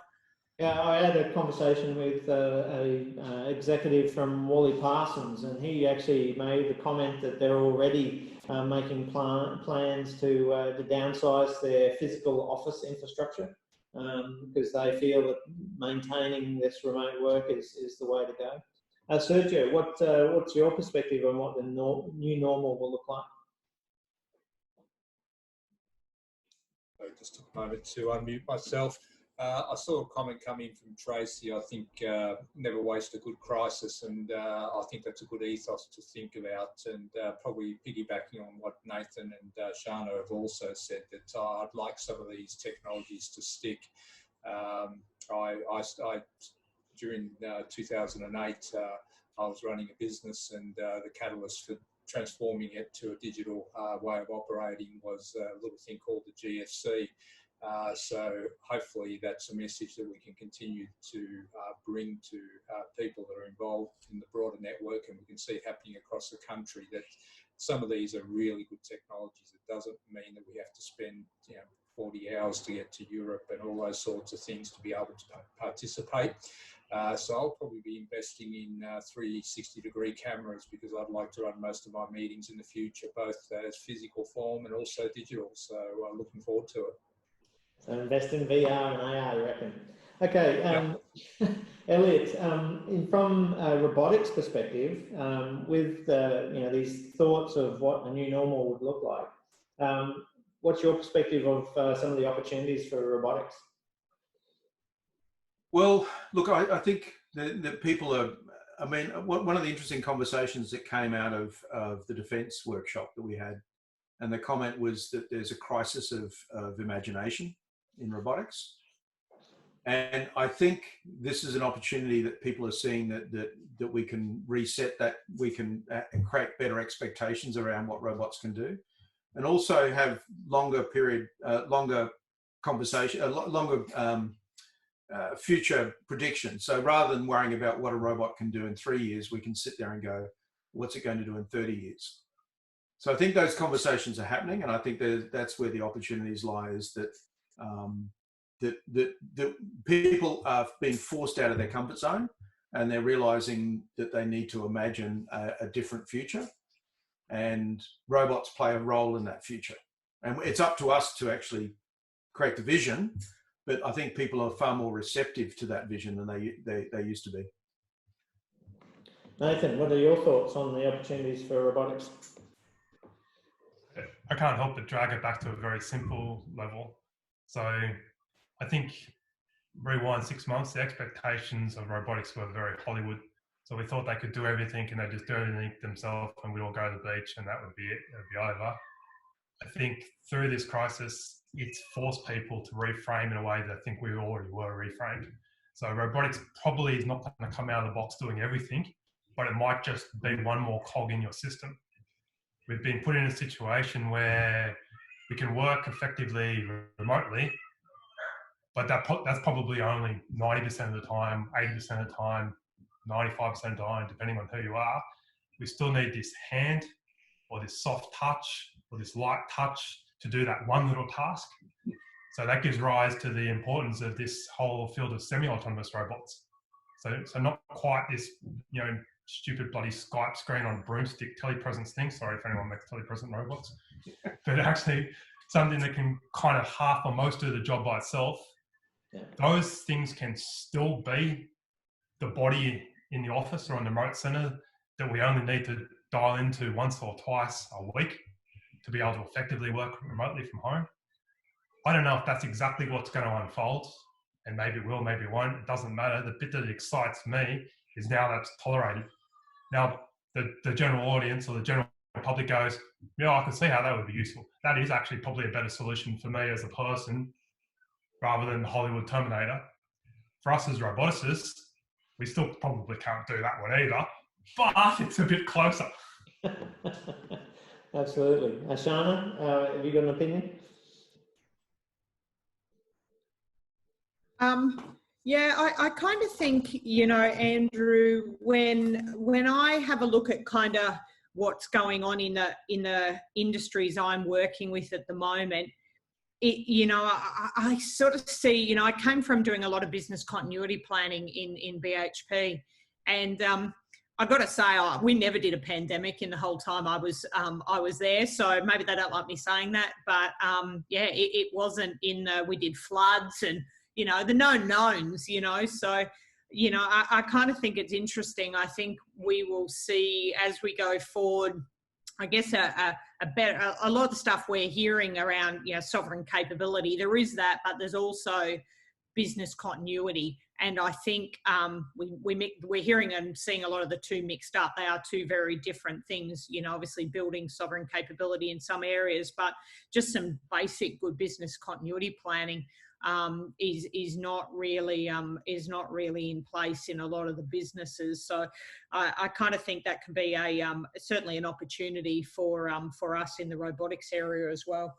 Yeah, I had a conversation with a executive from Wally Parsons, and he actually made the comment that they're already making plans to downsize their physical office infrastructure because they feel that maintaining this remote work is the way to go. Sergio, what's your perspective on what the new normal will look like? I just took a moment to unmute myself. I saw a comment come in from Tracy. I think never waste a good crisis, and I think that's a good ethos to think about, and probably piggybacking on what Nathan and Shana have also said, that I'd like some of these technologies to stick. During 2008, I was running a business, and the catalyst for transforming it to a digital way of operating was a little thing called the GFC. So hopefully that's a message that we can continue to bring to people that are involved in the broader network, and we can see it happening across the country, that some of these are really good technologies. It doesn't mean that we have to spend 40 hours to get to Europe and all those sorts of things to be able to participate. So I'll probably be investing in 360-degree cameras, because I'd like to run most of my meetings in the future, both as physical form and also digital. So I'm looking forward to it. So invest in VR and AR, you reckon? Okay, Elliot, from a robotics perspective, with these thoughts of what a new normal would look like, what's your perspective of some of the opportunities for robotics? Well, look, I think that people are, I mean, one of the interesting conversations that came out of the defence workshop that we had, and the comment was that there's a crisis of imagination in robotics. And I think this is an opportunity that people are seeing, that we can reset that, we can create better expectations around what robots can do. and also have longer conversation, longer future predictions. So rather than worrying about what a robot can do in 3 years, we can sit there and go, what's it going to do in 30 years? So I think those conversations are happening, and I think that's where the opportunities lie, is that that people are being forced out of their comfort zone, and they're realizing that they need to imagine a different future, and robots play a role in that future. And it's up to us to actually create the vision, but I think people are far more receptive to that vision than they used to be. Nathan, what are your thoughts on the opportunities for robotics? I can't help but drag it back to a very simple level. So I think rewind 6 months, the expectations of robotics were very Hollywood. So we thought they could do everything and they just do everything themselves, and we'd all go to the beach and that would be it, it would be over. I think through this crisis, it's forced people to reframe in a way that I think we already were reframed. So robotics probably is not going to come out of the box doing everything, but it might just be one more cog in your system. We've been put in a situation where we can work effectively remotely, but that's probably only 90% of the time, 80% of the time, 95% of the time, depending on who you are. We still need this hand or this soft touch or this light touch to do that one little task. So that gives rise to the importance of this whole field of semi-autonomous robots. So not quite this, stupid bloody Skype screen on broomstick telepresence thing. Sorry if anyone makes telepresent robots, but actually something that can kind of half or most do the job by itself. Yeah. Those things can still be the body in the office or on the remote center that we only need to dial into once or twice a week to be able to effectively work remotely from home. I don't know if that's exactly what's going to unfold, and maybe it will, maybe it won't. It doesn't matter. The bit that excites me is now that's tolerated. Now, the general audience or the general public goes, yeah, I can see how that would be useful. That is actually probably a better solution for me as a person rather than the Hollywood Terminator. For us as roboticists, we still probably can't do that one either, but it's a bit closer. Absolutely. Ashana, have you got an opinion? Yeah, I kind of think, Andrew, when I have a look at kind of what's going on in the industries I'm working with at the moment, I sort of see, I came from doing a lot of business continuity planning in BHP, and I've got to say, we never did a pandemic in the whole time I was there, so maybe they don't like me saying that, but yeah, it wasn't we did floods and the known knowns, so, I kind of think it's interesting. I think we will see as we go forward, I guess a lot of the stuff we're hearing around, sovereign capability, there is that, but there's also business continuity. And I think we're hearing and seeing a lot of the two mixed up. They are two very different things, obviously building sovereign capability in some areas, but just some basic good business continuity planning is not really in place in a lot of the businesses. So I kind of think that can be certainly an opportunity for us in the robotics area as well.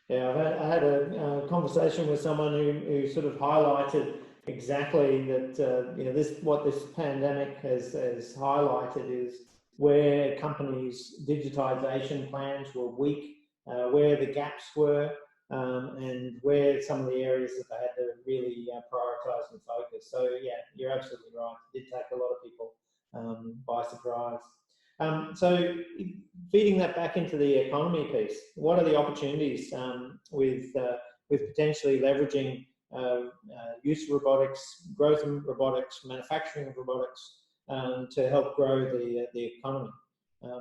Yeah, I had a conversation with someone who sort of highlighted exactly that. What this pandemic has highlighted is where companies' digitization plans were weak, where the gaps were. And where some of the areas that they had to really prioritise and focus. So yeah, you're absolutely right. It did take a lot of people by surprise. So feeding that back into the economy piece, what are the opportunities with potentially leveraging use of robotics, growth in robotics, manufacturing of robotics to help grow the economy?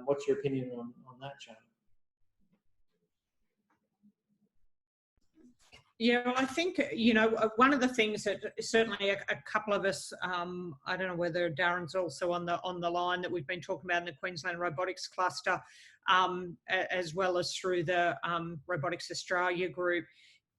What's your opinion on that, Shane? Yeah, well, I think, one of the things that certainly a couple of us, I don't know whether Darren's also on the line, that we've been talking about in the Queensland Robotics cluster, as well as through the Robotics Australia group.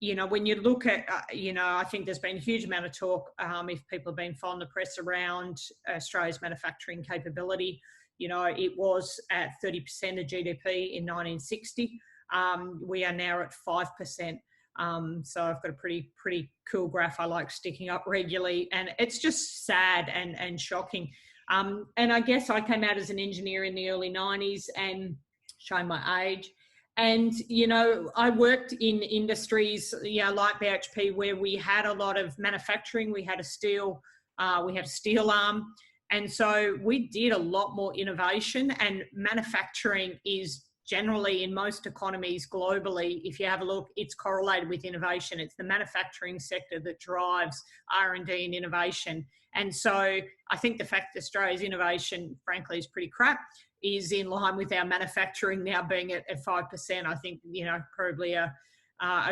When you look at, I think there's been a huge amount of talk, if people have been following the press, around Australia's manufacturing capability. You know, it was at 30% of GDP in 1960. We are now at 5%. So I've got a pretty cool graph I like sticking up regularly, and it's just sad and shocking. And I guess I came out as an engineer in the early 90s, and showing my age. And, you know, I worked in industries, you know, like BHP, where we had a lot of manufacturing. We had a steel arm. And so we did a lot more innovation, and manufacturing is generally in most economies globally, if you have a look, it's correlated with innovation. It's the manufacturing sector that drives R&D and innovation. And so I think the fact that Australia's innovation, frankly, is pretty crap, is in line with our manufacturing now being at 5%. I think, you know, probably a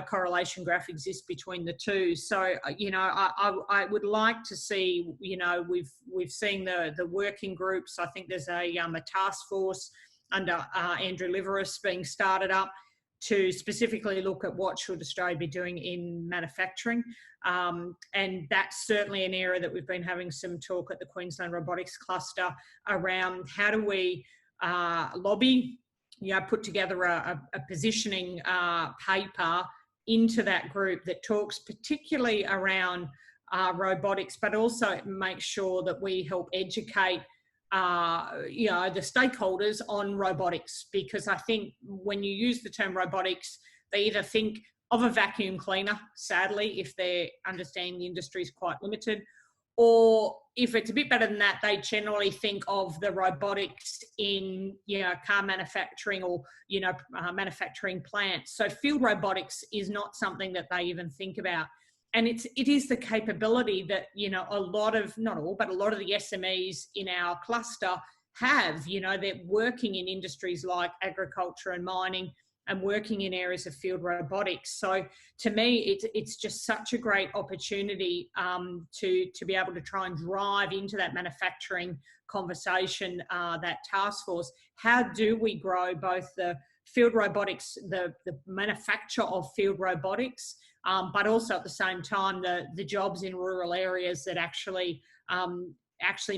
correlation graph exists between the two. So, you know, I would like to see, you know, we've seen the working groups. I think there's a task force under Andrew Liveris being started up to specifically look at what should Australia be doing in manufacturing. And that's certainly an area that we've been having some talk at the Queensland Robotics Cluster around how do we lobby, you know, put together a positioning paper into that group that talks particularly around robotics, but also make sure that we help educate you know, the stakeholders on robotics, because I think when you use the term robotics, they either think of a vacuum cleaner, sadly, if their understanding the industry is quite limited, or if it's a bit better than that, they generally think of the robotics in, you know, car manufacturing or, you know, manufacturing plants. So field robotics is not something that they even think about. And it is the capability that, you know, a lot of, not all, but a lot of the SMEs in our cluster have. You know, they're working in industries like agriculture and mining and working in areas of field robotics. So to me, it's just such a great opportunity to be able to try and drive into that manufacturing conversation, that task force. How do we grow both the field robotics, the manufacture of field robotics, but also at the same time the jobs in rural areas that actually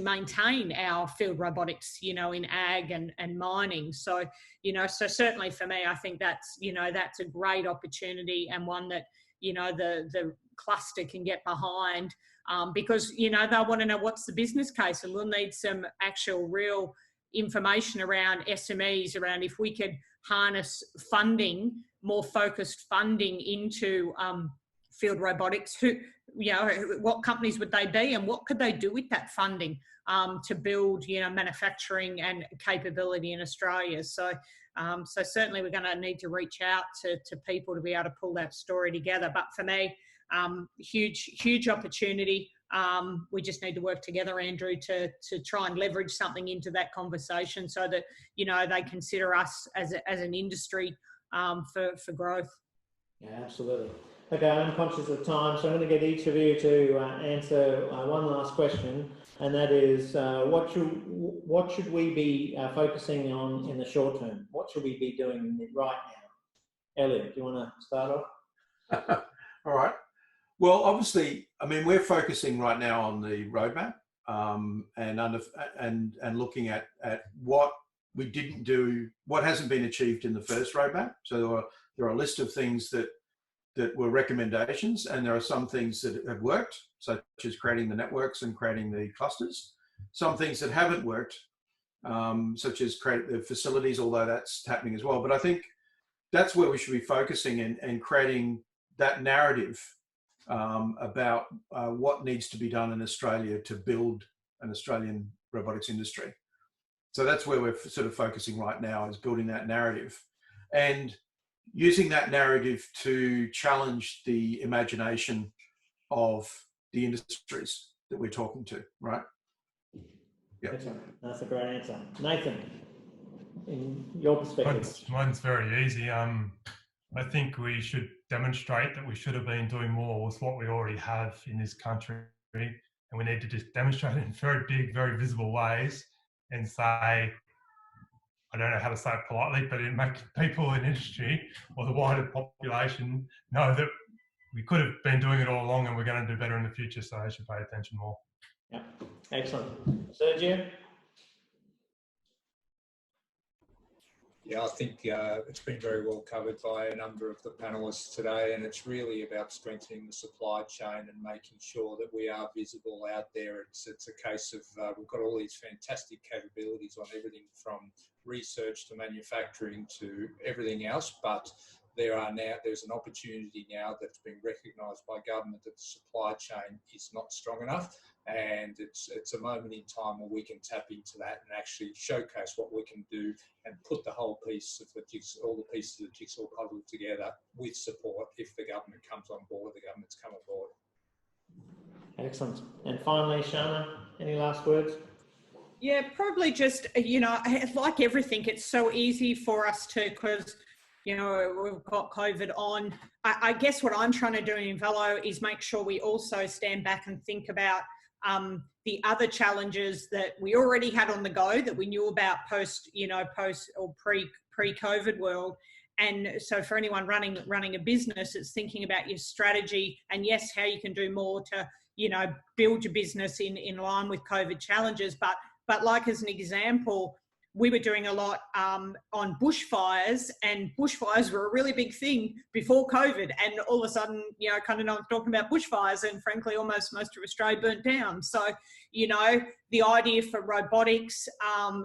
maintain our field robotics, you know, in ag and mining. So, you know, so certainly for me, I think that's, you know, that's a great opportunity, and one that, you know, the cluster can get behind, because, you know, they'll want to know what's the business case, and we'll need some actual real information around SMEs, around if we could harness funding, more focused funding into field robotics, who, you know, what companies would they be, and what could they do with that funding to build, you know, manufacturing and capability in Australia. So, so certainly we're going to need to reach out to people to be able to pull that story together. But for me, huge opportunity. We just need to work together, Andrew, to try and leverage something into that conversation, so that, you know, they consider us as an industry for growth. Yeah, absolutely. Okay, I'm conscious of time, so I'm going to get each of you to answer one last question, and that is, what should we be focusing on in the short term? What should we be doing right now? Elliot, do you want to start off? All right. Well, obviously, I mean, we're focusing right now on the roadmap and looking at what we didn't do, what hasn't been achieved in the first roadmap. So there are a list of things that were recommendations, and there are some things that have worked, such as creating the networks and creating the clusters. Some things that haven't worked, such as create the facilities, although that's happening as well. But I think that's where we should be focusing and creating that narrative about what needs to be done in Australia to build an Australian robotics industry. So that's where we're sort of focusing right now, is building that narrative and using that narrative to challenge the imagination of the industries that we're talking to, right? Yeah. That's a great answer. Nathan, in your perspective. Mine's very easy. I think we should demonstrate that we should have been doing more with what we already have in this country, and we need to just demonstrate it in very big, very visible ways, and say, I don't know how to say it politely, but it makes people in industry or the wider population know that we could have been doing it all along, and we're going to do better in the future, so they should pay attention more. Yeah, excellent. Sergio? Yeah, I think it's been very well covered by a number of the panellists today, and it's really about strengthening the supply chain and making sure that we are visible out there. It's a case of we've got all these fantastic capabilities on everything from research to manufacturing to everything else, but there's an opportunity now that's been recognised by government that the supply chain is not strong enough, and it's a moment in time where we can tap into that and actually showcase what we can do and put the whole piece of the jigsaw, all the pieces of the jigsaw puzzle together with support. If the government comes on board, the government's come on board. Excellent. And finally, Shana, any last words? Yeah, probably just, you know, like everything, it's so easy for us to, because, you know, we've got COVID on. I guess what I'm trying to do in Velo is make sure we also stand back and think about the other challenges that we already had on the go that we knew about post or pre-COVID world. And so for anyone running a business, it's thinking about your strategy and yes, how you can do more to, you know, build your business in line with COVID challenges. But like as an example, we were doing a lot on bushfires, and bushfires were a really big thing before COVID. And all of a sudden, you know, kind of no one's talking about bushfires, and frankly, almost most of Australia burnt down. So, you know, the idea for robotics,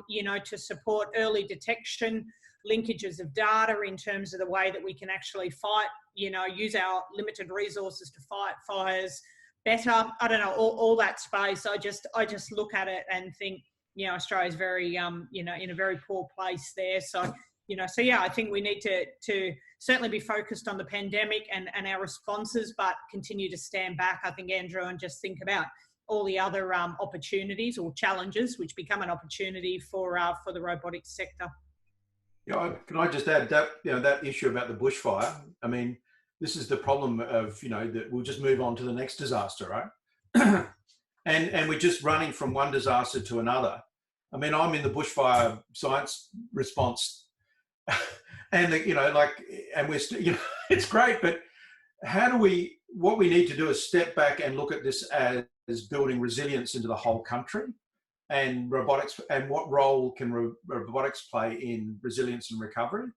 you know, to support early detection, linkages of data in terms of the way that we can actually fight, you know, use our limited resources to fight fires better. I don't know, all that space. I just look at it and think, you know, Australia's very, you know, in a very poor place there. So, you know, so yeah, I think we need to certainly be focused on the pandemic and our responses, but continue to stand back, I think, Andrew, and just think about all the other opportunities or challenges which become an opportunity for the robotics sector. Yeah, can I just add that, you know, that issue about the bushfire? I mean, this is the problem of, you know, that we'll just move on to the next disaster, right? And we're just running from one disaster to another. I mean, I'm in the bushfire science response, and you know, like, and we're you know, it's great, but what we need to do is step back and look at this as building resilience into the whole country, and robotics, and what role can robotics play in resilience and recovery,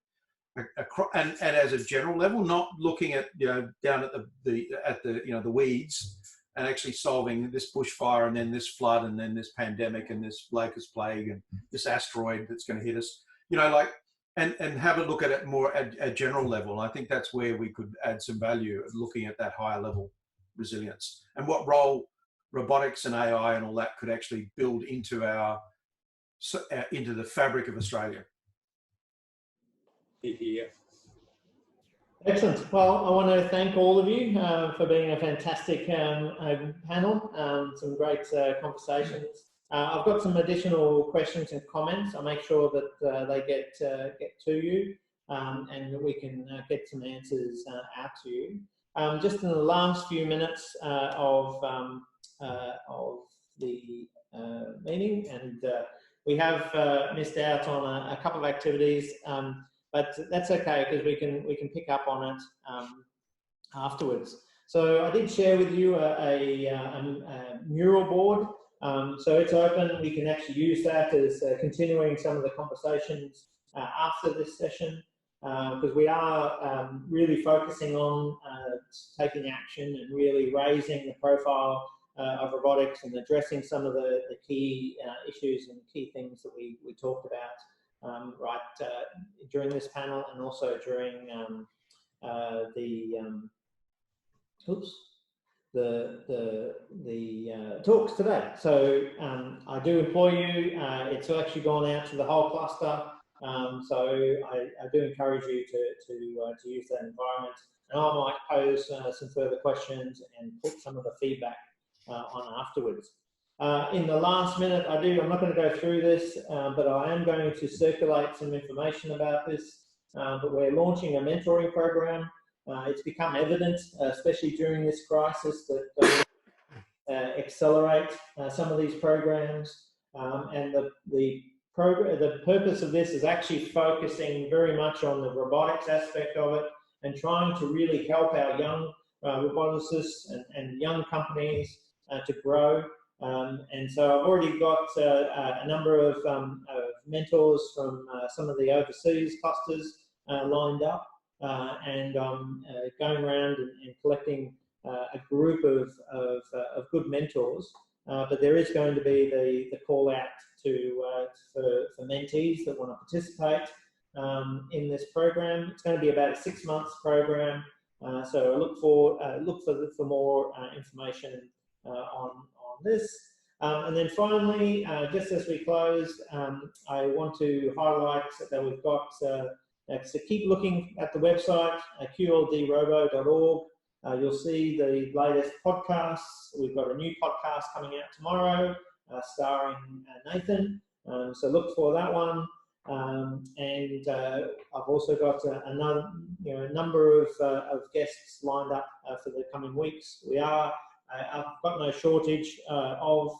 and as a general level, not looking at, you know, down at the you know, the weeds, and actually solving this bushfire and then this flood and then this pandemic and this locust plague and this asteroid that's going to hit us, you know, like, and have a look at it more at a general level. I think that's where we could add some value, looking at that higher level resilience and what role robotics and AI and all that could actually build into into the fabric of Australia. Here. Excellent. Well, I want to thank all of you for being a fantastic panel. Some great conversations. I've got some additional questions and comments. I'll make sure that they get to you, and we can get some answers out to you. Just in the last few minutes of the meeting, and we have missed out on a couple of activities. But that's okay, because we can pick up on it afterwards. So I did share with you a mural board. So it's open. We can actually use that as continuing some of the conversations after this session, because we are really focusing on taking action and really raising the profile of robotics and addressing some of the key issues and key things that we talked about. During this panel, and also during the talks today. So I do employ you. It's actually gone out to the whole cluster. So I do encourage you to use that environment. And I might pose some further questions and put some of the feedback on afterwards. In the last minute, I'm not going to go through this, but I am going to circulate some information about this. But we're launching a mentoring program. It's become evident, especially during this crisis, that accelerate some of these programs. And the purpose of this is actually focusing very much on the robotics aspect of it and trying to really help our young roboticists and young companies to grow. And so I've already got a number of mentors from some of the overseas clusters lined up, and going around and collecting a group of good mentors. But there is going to be the call out for mentees that want to participate in this program. It's going to be about a 6 months program. So look for more information on this. And then finally, just as we close, I want to highlight that we've got, so keep looking at the website, qldrobo.org. You'll see the latest podcasts. We've got a new podcast coming out tomorrow, starring Nathan. So look for that one. And I've also got a number of guests lined up for the coming weeks. I've got no shortage of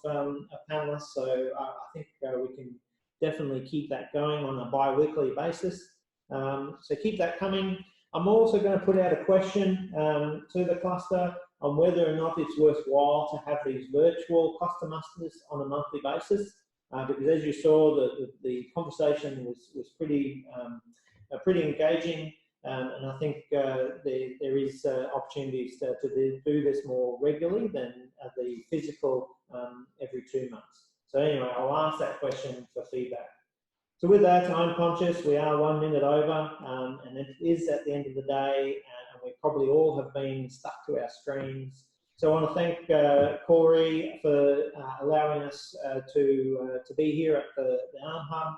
panelists, so I think we can definitely keep that going on a bi-weekly basis. So keep that coming. I'm also going to put out a question to the cluster on whether or not it's worthwhile to have these virtual cluster musters on a monthly basis, because as you saw, the conversation was pretty engaging. And I think there is opportunities to do this more regularly than the physical every 2 months. So anyway, I'll ask that question for feedback. So with that, I'm conscious we are 1 minute over, and it is at the end of the day, and we probably all have been stuck to our screens. So I want to thank Corey for allowing us to be here at the ARM Hub.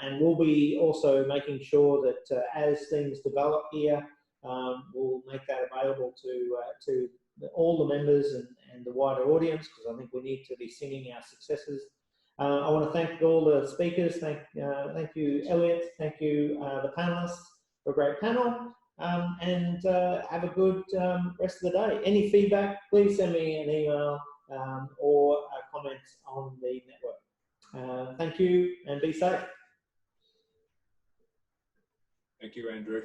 And we'll be also making sure that as things develop here, we'll make that available to all the members and the wider audience, because I think we need to be singing our successes. I want to thank all the speakers. Thank you, Elliot. Thank you, the panelists, for a great panel. And have a good rest of the day. Any feedback, please send me an email or a comment on the network. Thank you, and be safe. Thank you, Andrew.